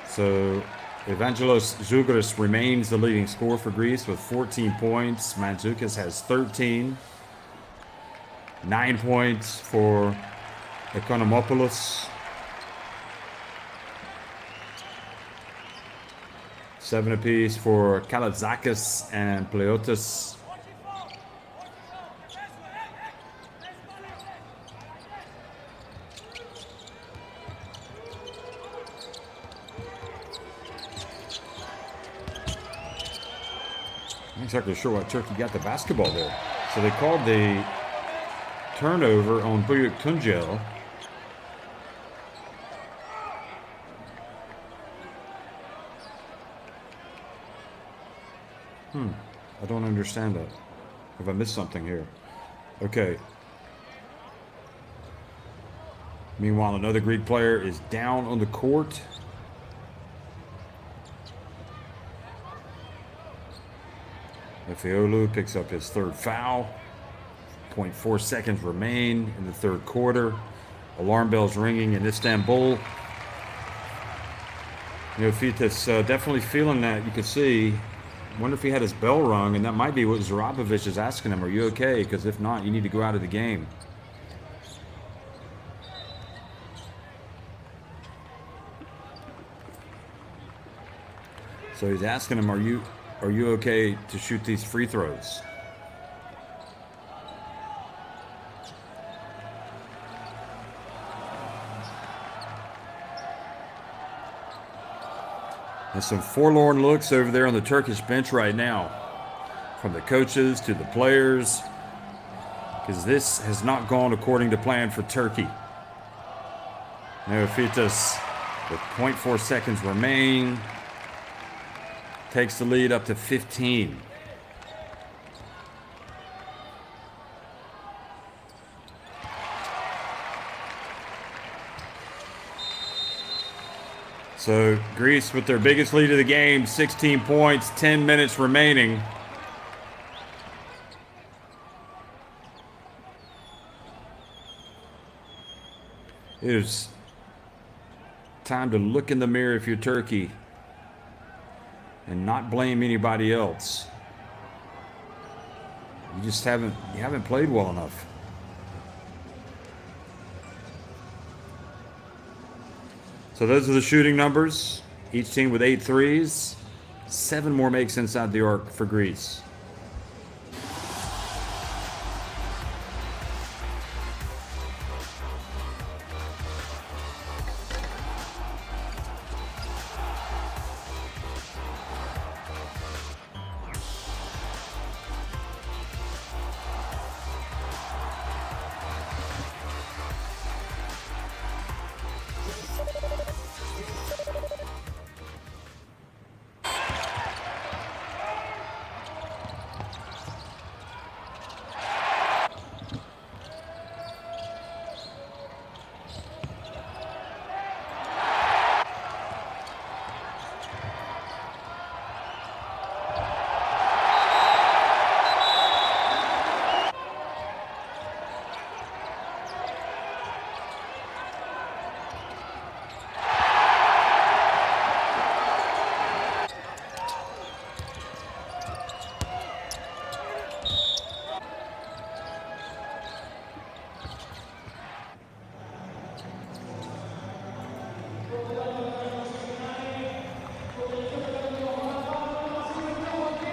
So Evangelos Zougaris remains the leading scorer for Greece with 14 points. Mandzukic has 13. 9 points for Economopoulos. 7 apiece for Kalazakis and Pleotis. I'm not exactly sure why Turkey got the basketball there. So they called the turnover on Tuncel. I don't understand that. Have I missed something here? Okay. Meanwhile, another Greek player is down on the court. Efeolu picks up his third foul. 0.4 seconds remain in the third quarter. Alarm bells ringing in Istanbul. Neophytis definitely feeling that. You could see. Wonder if he had his bell rung, and that might be what Zarabovic is asking him. Are you okay? Because if not, you need to go out of the game. So he's asking him, are you okay to shoot these free throws? And some forlorn looks over there on the Turkish bench right now, from the coaches to the players, because this has not gone according to plan for Turkey. Neophytis, with 0.4 seconds remain, takes the lead up to 15. So Greece with their biggest lead of the game, 16 points, 10 minutes remaining. It is time to look in the mirror if you're Turkey and not blame anybody else. You just haven't played well enough. So those are the shooting numbers. Each team with 8 threes. 7 more makes inside the arc for Greece.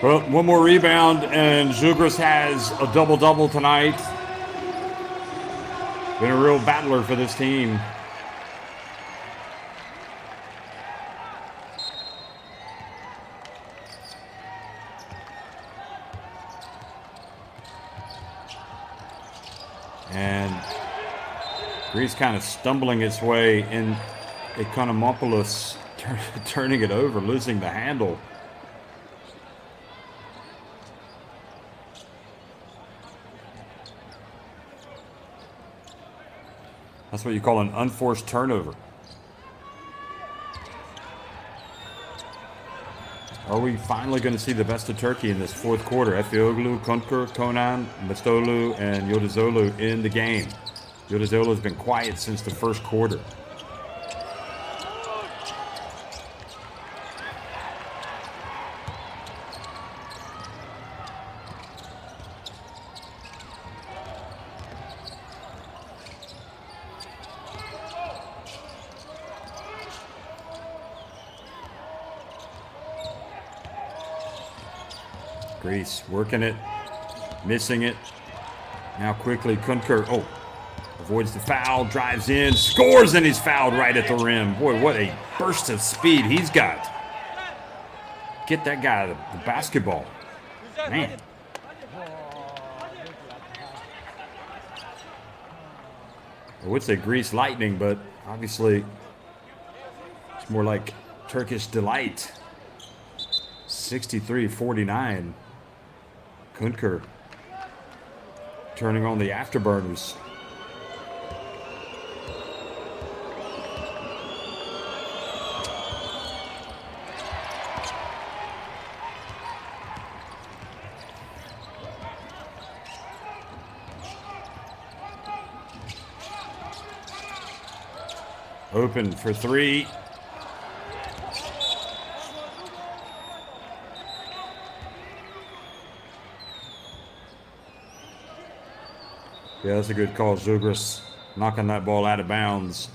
Well, one more rebound, and Zugris has a double-double tonight. Been a real battler for this team. And Greece kind of stumbling its way in Economopoulos, turning it over, losing the handle. That's what you call an unforced turnover. Are we finally going to see the best of Turkey in this fourth quarter? Efeoglu, Kunkur, Konan, Mastolu, and Yodizolu in the game. Yodizolu has been quiet since the first quarter. Greece working it, missing it. Now quickly, Kunkur, avoids the foul, drives in, scores, and he's fouled right at the rim. Boy, what a burst of speed he's got. Get that guy the basketball. Man. I would say Greece Lightning, but obviously it's more like Turkish Delight. 63-49. Kunkur turning on the afterburners. Open for three. Yeah, that's a good call. Zugris knocking that ball out of bounds.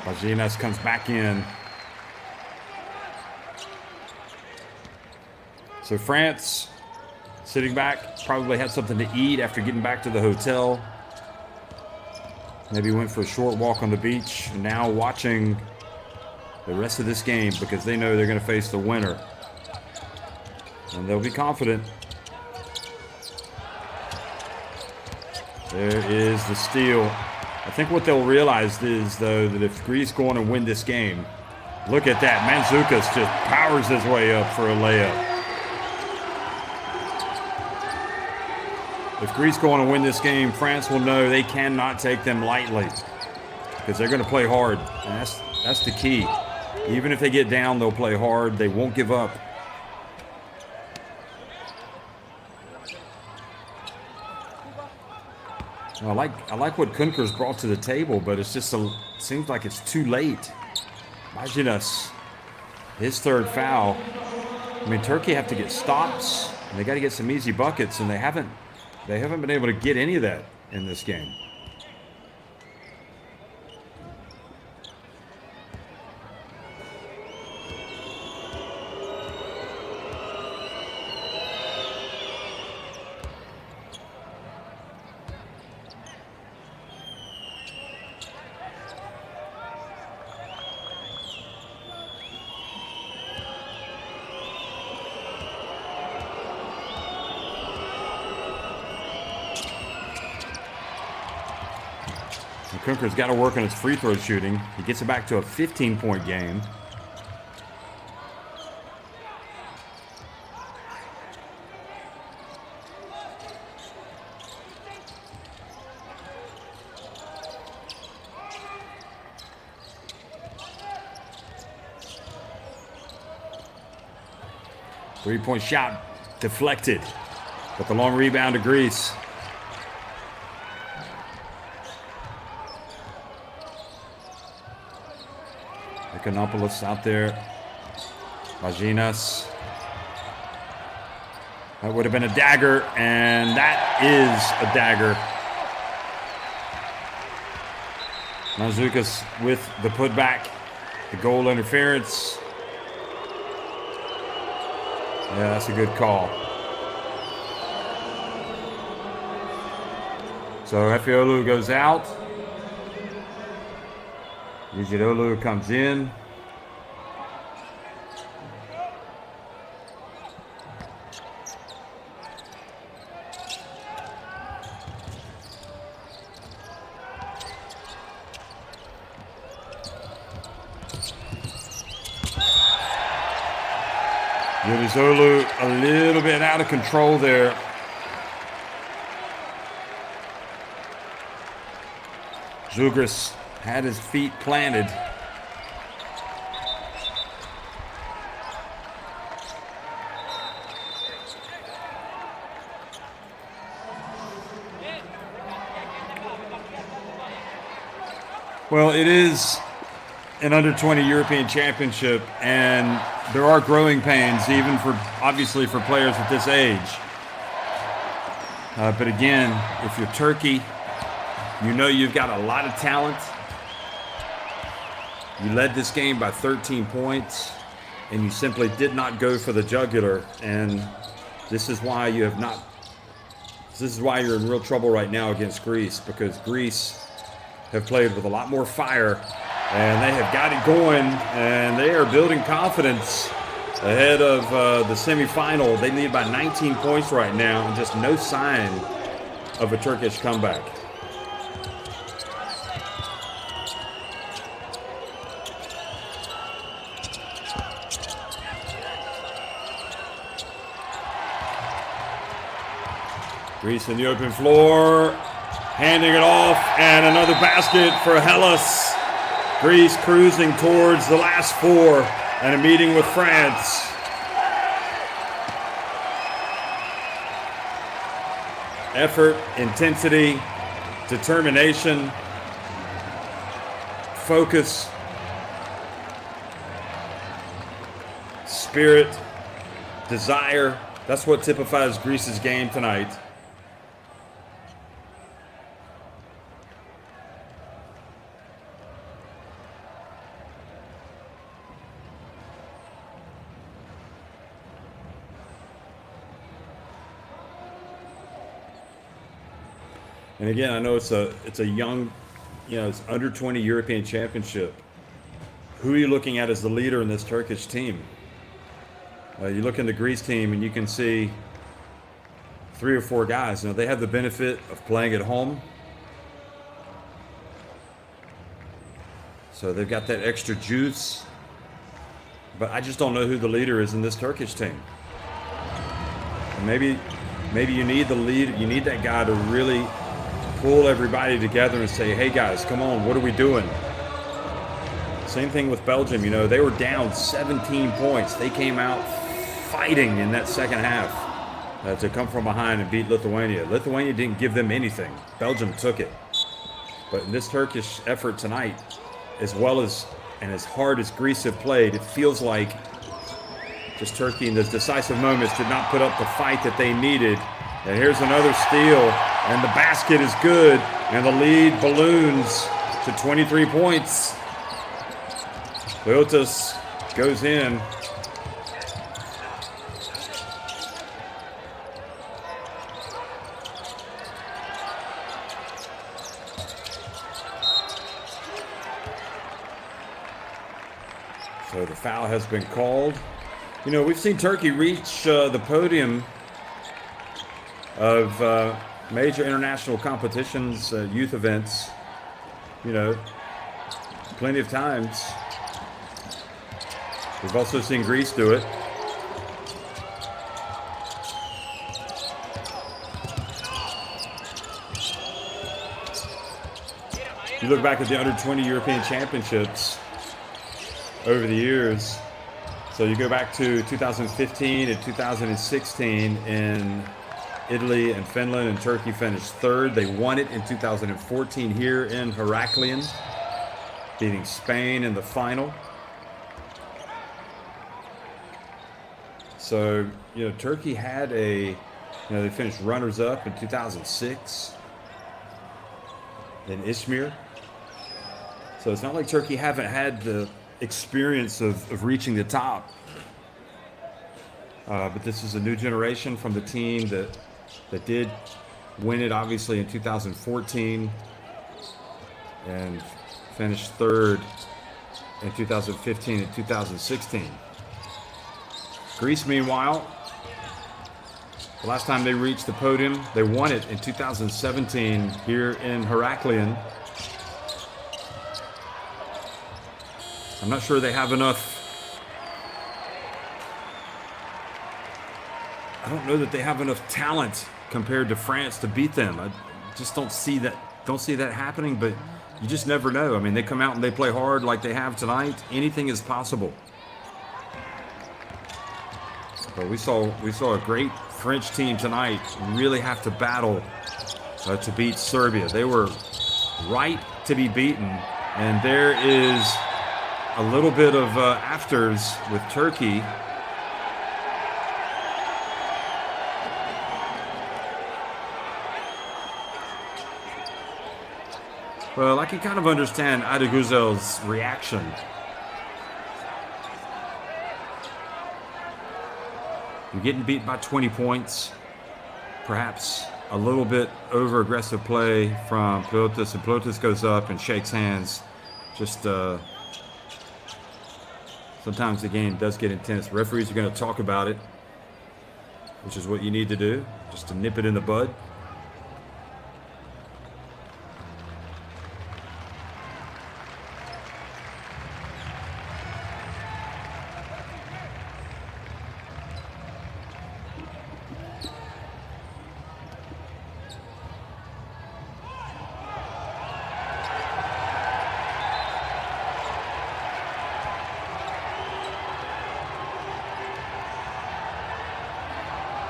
Bajinas comes back in. So France sitting back, probably had something to eat after getting back to the hotel. Maybe went for a short walk on the beach, and now watching the rest of this game because they know they're going to face the winner. And they'll be confident. There is the steal. I think what they'll realize is, though, that if Greece go on and win this game, look at that. Mandzukic just powers his way up for a layup. If Greece go on and win this game, France will know they cannot take them lightly because they're going to play hard. And that's the key. Even if they get down, they'll play hard. They won't give up. I like what Kunkur's brought to the table, but it's just seems like it's too late. Imagine us, his third foul. I mean, Turkey have to get stops, and they got to get some easy buckets, and they haven't been able to get any of that in this game. Kunkur's got to work on his free throw shooting. He gets it back to a 15-point game. Three-point shot deflected, but the long rebound to Greece. Economopoulos out there. Bajinas. That would have been a dagger, and that is a dagger. Mandzukic with the putback, the goal interference. Yeah, that's a good call. So Efiolu goes out. Ijidolu comes in. Ijidolu a little bit out of control there. Zugris had his feet planted. Well, it is an under-20 European Championship, and there are growing pains, even for, obviously, for players at this age. But again, if you're Turkey, you know you've got a lot of talent. You led this game by 13 points, and you simply did not go for the jugular. And this is why you have not. This is why you're in real trouble right now against Greece, because Greece have played with a lot more fire, and they have got it going, and they are building confidence ahead of the semifinal. They lead by 19 points right now, and just no sign of a Turkish comeback. Greece in the open floor, handing it off, and another basket for Hellas. Greece cruising towards the last four and a meeting with France. Effort, intensity, determination, focus, spirit, desire. That's what typifies Greece's game tonight. And again, I know it's a young, it's under 20 European Championship. Who are you looking at as the leader in this Turkish team? You look in the Greece team and you can see 3 or 4 guys. They have the benefit of playing at home. So they've got that extra juice. But I just don't know who the leader is in this Turkish team. And maybe you need the lead. You need that guy to really pull everybody together and say, hey guys, come on, what are we doing? Same thing with Belgium. They were down 17 points. They came out fighting in that second half to come from behind and beat Lithuania. Lithuania didn't give them anything. Belgium took it. But in this Turkish effort tonight, as well as and as hard as Greece have played, it feels like just Turkey in those decisive moments did not put up the fight that they needed. And here's another steal, and the basket is good, and the lead balloons to 23 points. Leotas goes in. So the foul has been called. We've seen Turkey reach the podium of major international competitions, youth events, plenty of times. We've also seen Greece do it. You look back at the under-20 European Championships over the years. So you go back to 2015 and 2016 in Italy and Finland, and Turkey finished third. They won it in 2014 here in Heraklion, beating Spain in the final. So, Turkey had they finished runners-up in 2006 in Izmir. So it's not like Turkey haven't had the experience of reaching the top. But this is a new generation from the team that did win it, obviously, in 2014 and finished third in 2015 and 2016. Greece, meanwhile, the last time they reached the podium, they won it in 2017 here in Heraklion. I'm not sure they have enough. I don't know that they have enough talent compared to France to beat them. I just don't see that happening, but you just never know. I mean, they come out and they play hard like they have tonight. Anything is possible. But we saw a great French team tonight really have to battle to beat Serbia. They were right to be beaten, and there is a little bit of afters with Turkey. Well, I can kind of understand Adeguzel's reaction. You're getting beat by 20 points. Perhaps a little bit over-aggressive play from Plotis, and Plotis goes up and shakes hands. Just sometimes the game does get intense. Referees are going to talk about it, which is what you need to do, just to nip it in the bud.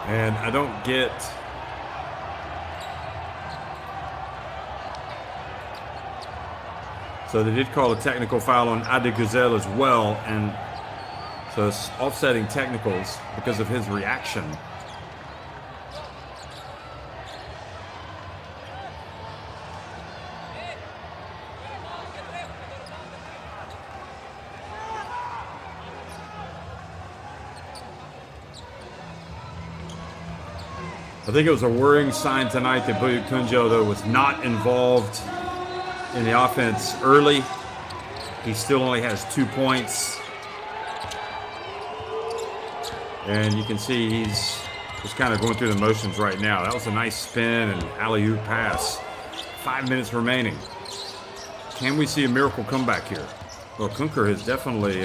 And I don't get so they did call a technical foul on Adeguzel as well, and so it's offsetting technicals because of his reaction. I think it was a worrying sign tonight that Buyuk Tunjo, though, was not involved in the offense early. He still only has 2 points. And you can see he's just kind of going through the motions right now. That was a nice spin and alley-oop pass. 5 minutes remaining. Can we see a miracle comeback here? Well, Kunker has definitely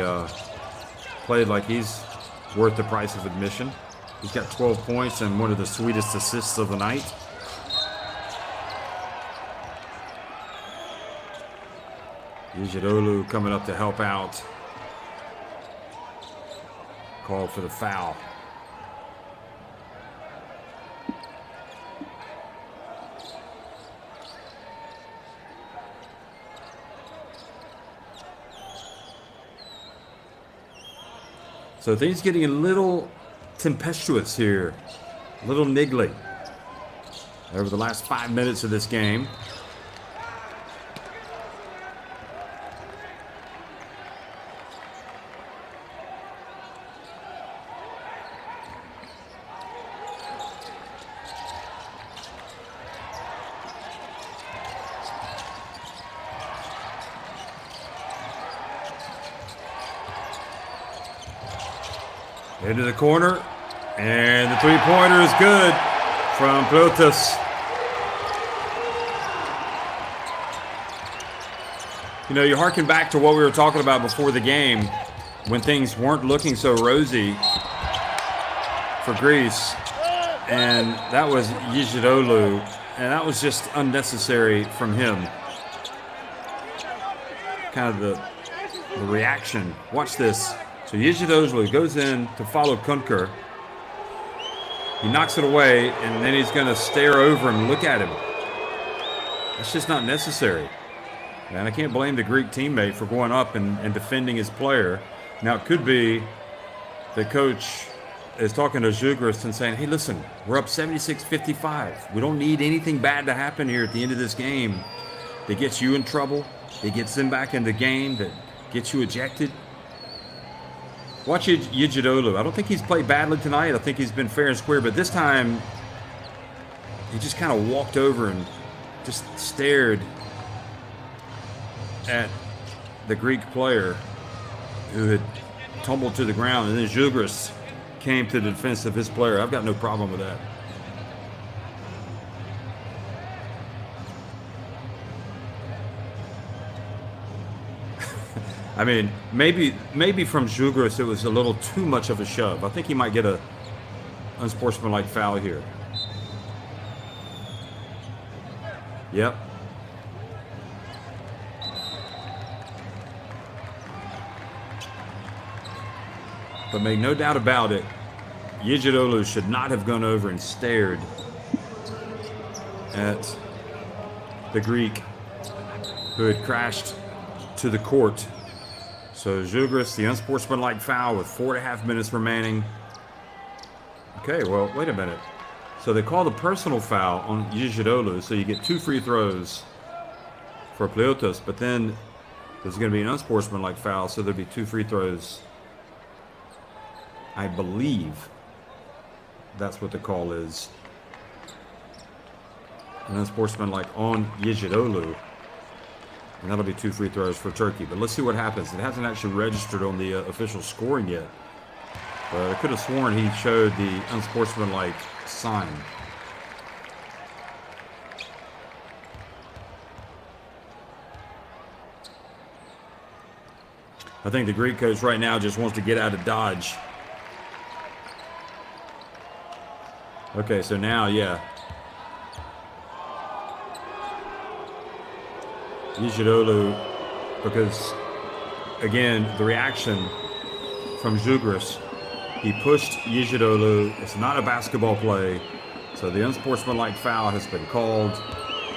played like he's worth the price of admission. He's got 12 points and one of the sweetest assists of the night. Yejidolu coming up to help out. Called for the foul. So things getting a little tempestuous here, a little niggly over the last 5 minutes of this game. Into the corner, and the three-pointer is good from Plotis. You know, you harken back to what we were talking about before the game when things weren't looking so rosy for Greece, and that was Yejidolu, and that was just unnecessary from him. Kind of the reaction. Watch this. So Yejidolu goes in to follow Kunker. He knocks it away, and then he's going to stare over him and look at him. That's just not necessary. And I can't blame the Greek teammate for going up and defending his player. Now, it could be the coach is talking to Zhugrist and saying, hey, listen, we're up 76-55. We don't need anything bad to happen here at the end of this game that gets you in trouble, that gets them back in the game, that gets you ejected. Watch Yijidolu. I don't think he's played badly tonight. I think he's been fair and square, but this time he just kind of walked over and just stared at the Greek player who had tumbled to the ground, and then Zhugras came to the defense of his player. I've got no problem with that. I mean, maybe from Zhugras it was a little too much of a shove. I think he might get a unsportsmanlike foul here. Yep. But make no doubt about it, Yijidolu should not have gone over and stared at the Greek who had crashed to the court. So Zhugras, the unsportsmanlike foul with 4.5 minutes remaining. Okay, well, wait a minute. So they call the personal foul on Yijidolu, so you get 2 free throws for Pleotos, but then there's going to be an unsportsmanlike foul, so there'll be 2 free throws. I believe that's what the call is. An unsportsmanlike on Yijidolu. And that'll be 2 free throws for Turkey. But let's see what happens. It hasn't actually registered on the official scoring yet. But I could have sworn he showed the unsportsmanlike sign. I think the Greek coach right now just wants to get out of Dodge. Okay, so now, yeah. Yijidolu, because, again, the reaction from Zhugras, he pushed Yijidolu. It's not a basketball play, so the unsportsmanlike foul has been called,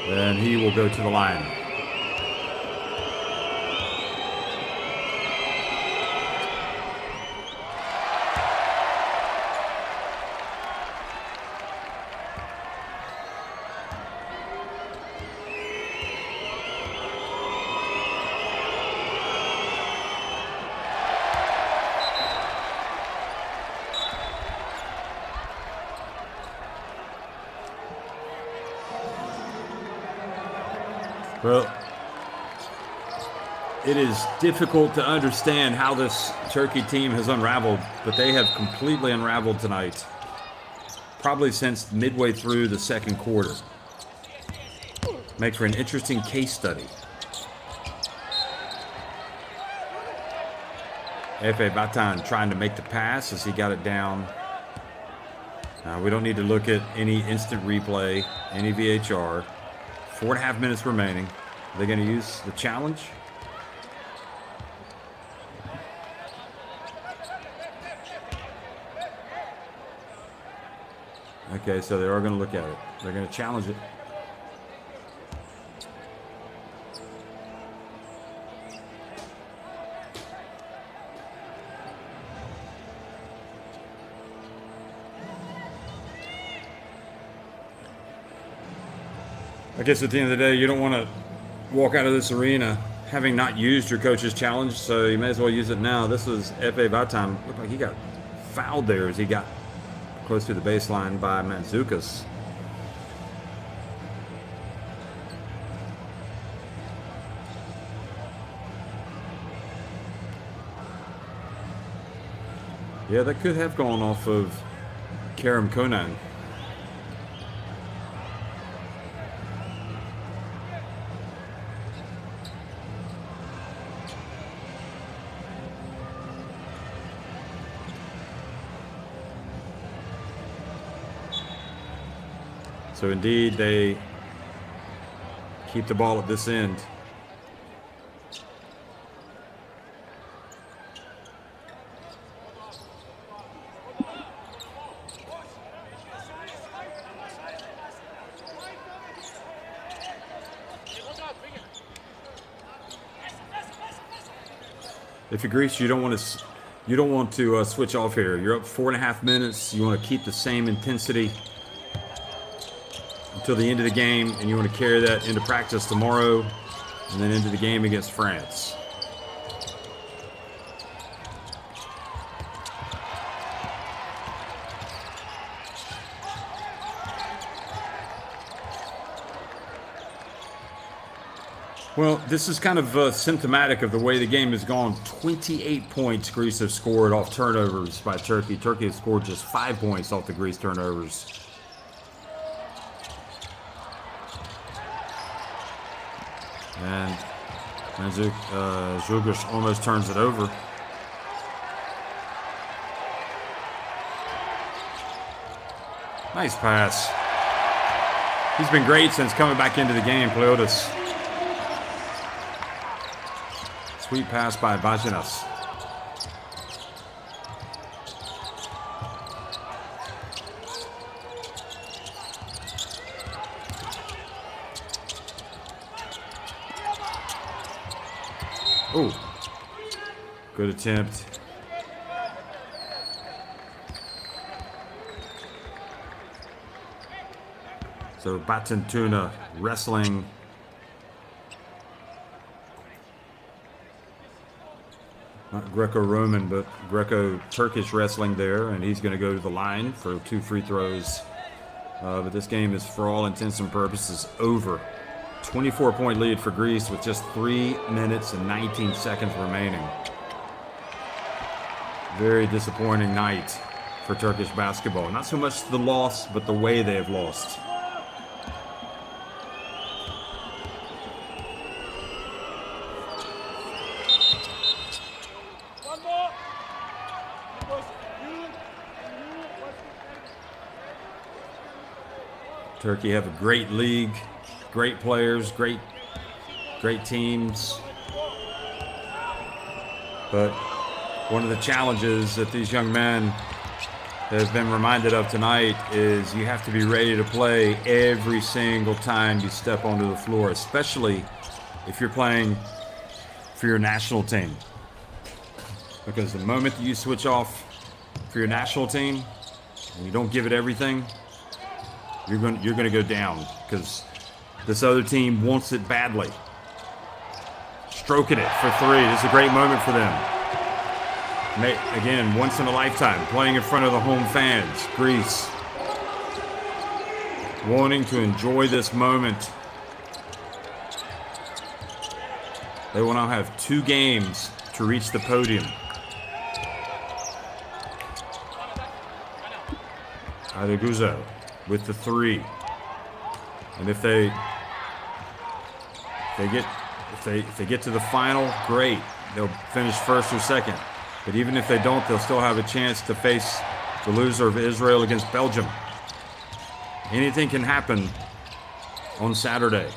and he will go to the line. Well, it is difficult to understand how this Turkey team has unraveled, but they have completely unraveled tonight. Probably since midway through the second quarter. Makes for an interesting case study. Efe Batan trying to make the pass as he got it down. We don't need to look at any instant replay, any VHR. 4.5 minutes remaining. Are they going to use the challenge? Okay, so they are going to look at it. They're going to challenge it. I guess at the end of the day, you don't want to walk out of this arena having not used your coach's challenge, so you may as well use it now. This was Efe Batan. Looked like he got fouled there as he got close to the baseline by Mandzukic. Yeah, that could have gone off of Kerem Konan. So indeed, they keep the ball at this end. If you're Greece, you don't want to switch off here. You're up 4.5 minutes. You want to keep the same intensity until the end of the game, and you want to carry that into practice tomorrow and then into the game against France. Well, this is kind of symptomatic of the way the game has gone. 28 points Greece have scored off turnovers by Turkey. Turkey has scored just 5 points off the Greece turnovers. And Zhugas almost turns it over. Nice pass. He's been great since coming back into the game, Cleotis. Sweet pass by Bajinas. Oh, good attempt. So Batentuna wrestling. Not Greco-Roman, but Greco-Turkish wrestling there, and he's going to go to the line for 2 free throws. But this game is, for all intents and purposes, over. 24-point lead for Greece with just 3 minutes and 19 seconds remaining. Very disappointing night for Turkish basketball. Not so much the loss, but the way they have lost. Turkey have a great league, great players, great teams. But one of the challenges that these young men have been reminded of tonight is you have to be ready to play every single time you step onto the floor, especially if you're playing for your national team. Because the moment that you switch off for your national team and you don't give it everything, you're going to go down, because this other team wants it badly. Stroking it for 3. This is a great moment for them. Again, once in a lifetime, playing in front of the home fans. Greece wanting to enjoy this moment. They will now have 2 games to reach the podium. Adeguzo with the 3, and if they get to the final, great. They'll finish first or second. But even if they don't, they'll still have a chance to face the loser of Israel against Belgium. Anything can happen on Saturday.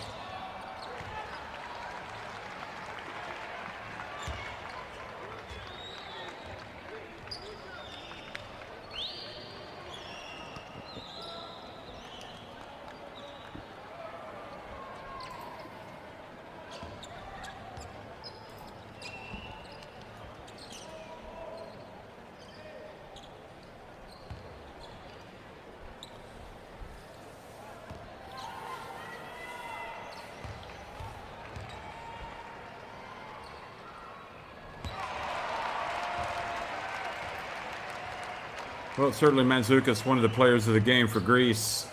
Well, certainly Mandzukic, one of the players of the game for Greece.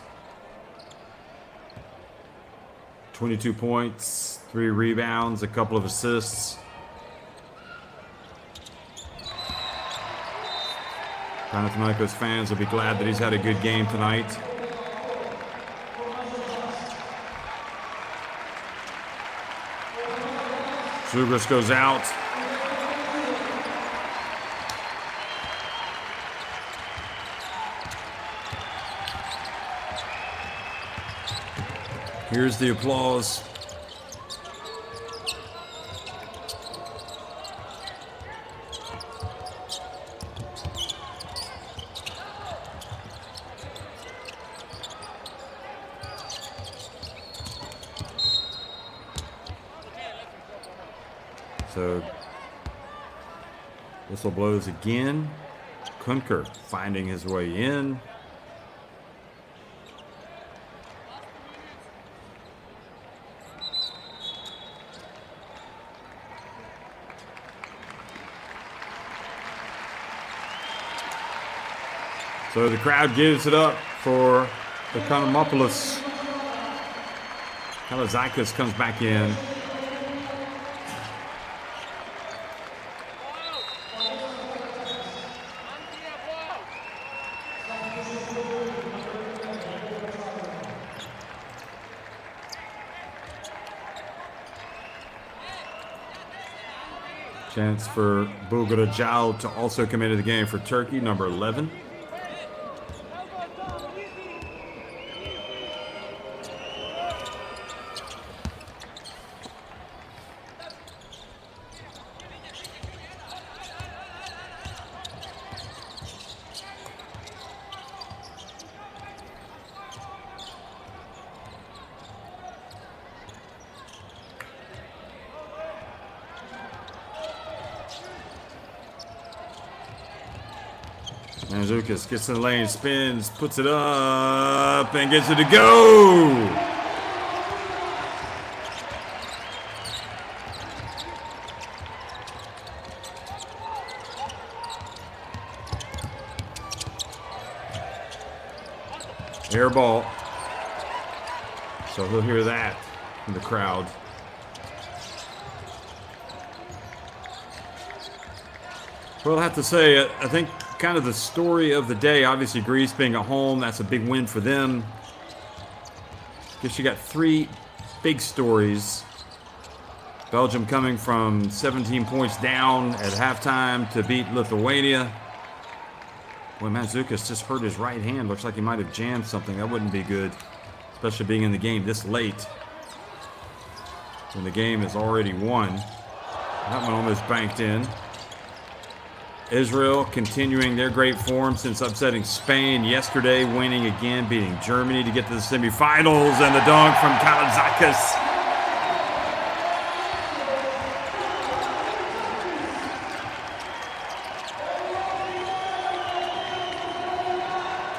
22 points, 3 rebounds, a couple of assists. Panathinaikos fans will be glad that he's had a good game tonight. Zugras goes out. Here's the applause. So, whistle blows again. Kunker finding his way in. So the crowd gives it up for the Economopoulos. Kalazakis comes back in. Chance for Bugrajal to also come into the game for Turkey, number 11. Mandzukic gets in the lane, spins, puts it up, and gets it to go. Air ball. So he'll hear that from the crowd. Well, I have to say, I think kind of the story of the day, obviously Greece being at home, that's a big win for them. Guess you got three big stories. Belgium coming from 17 points down at halftime to beat Lithuania. Boy, Mandzukic just hurt his right hand. Looks like he might have jammed something. That wouldn't be good, especially being in the game this late when the game is already won. That one almost banked in. Israel continuing their great form since upsetting Spain yesterday, winning again, beating Germany to get to the semifinals, and the dunk from Kalazakis.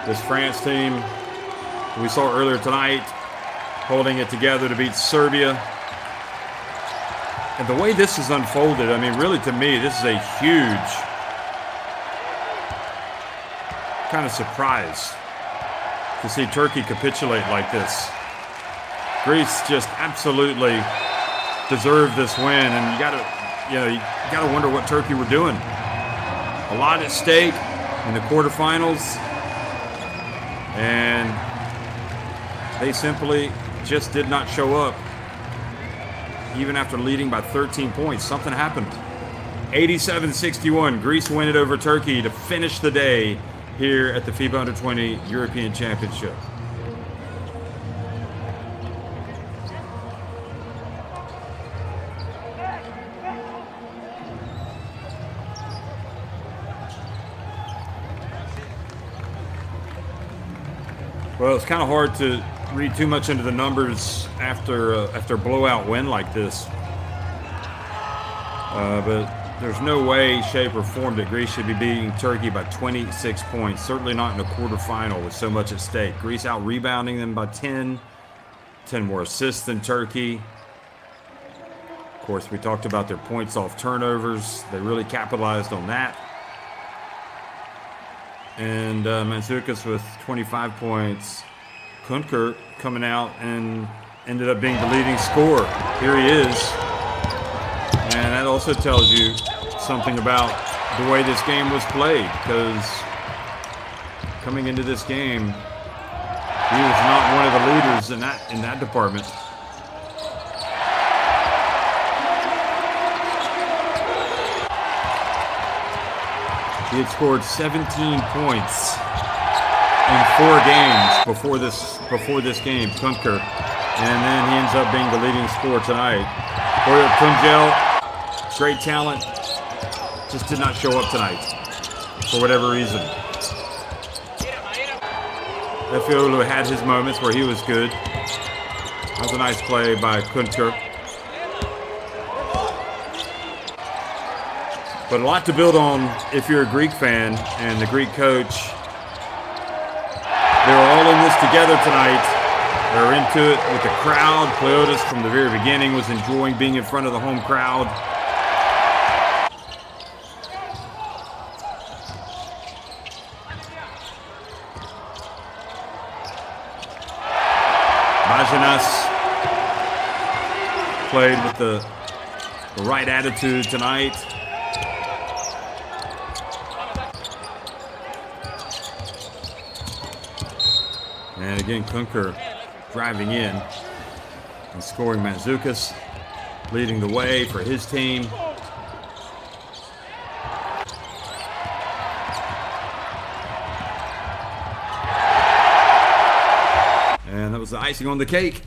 This France team we saw earlier tonight holding it together to beat Serbia. And the way this has unfolded, I mean, really to me, this is a huge kind of surprise to see Turkey capitulate like this. Greece just absolutely deserved this win, and you gotta wonder what Turkey were doing. A lot at stake in the quarterfinals, and they simply just did not show up. Even after leading by 13 points, something happened. 87-61, Greece win it over Turkey to finish the day here at the FIBA U20 European Championship. Well, it's kind of hard to read too much into the numbers after a blowout win like this. But there's no way, shape, or form that Greece should be beating Turkey by 26 points. Certainly not in a quarterfinal with so much at stake. Greece out-rebounding them by 10 more assists than Turkey. Of course, we talked about their points off turnovers. They really capitalized on that. And Mandzukic with 25 points. Kunker coming out and ended up being the leading scorer. Here he is. And that also tells you something about the way this game was played, because coming into this game, he was not one of the leaders in that department. He had scored 17 points in 4 games before this game, Kunker, and then he ends up being the leading scorer tonight. Boyo Tuncel, great talent, just did not show up tonight for whatever reason. Efiolu had his moments where he was good. That was a nice play by Kunter. But a lot to build on if you're a Greek fan and the Greek coach. They were all in this together tonight. They were into it with the crowd. Cleotis from the very beginning was enjoying being in front of the home crowd. Bajanas played with the right attitude tonight. And again, Kunker driving in and scoring. Mandzukic leading the way for his team. the icing on the cake.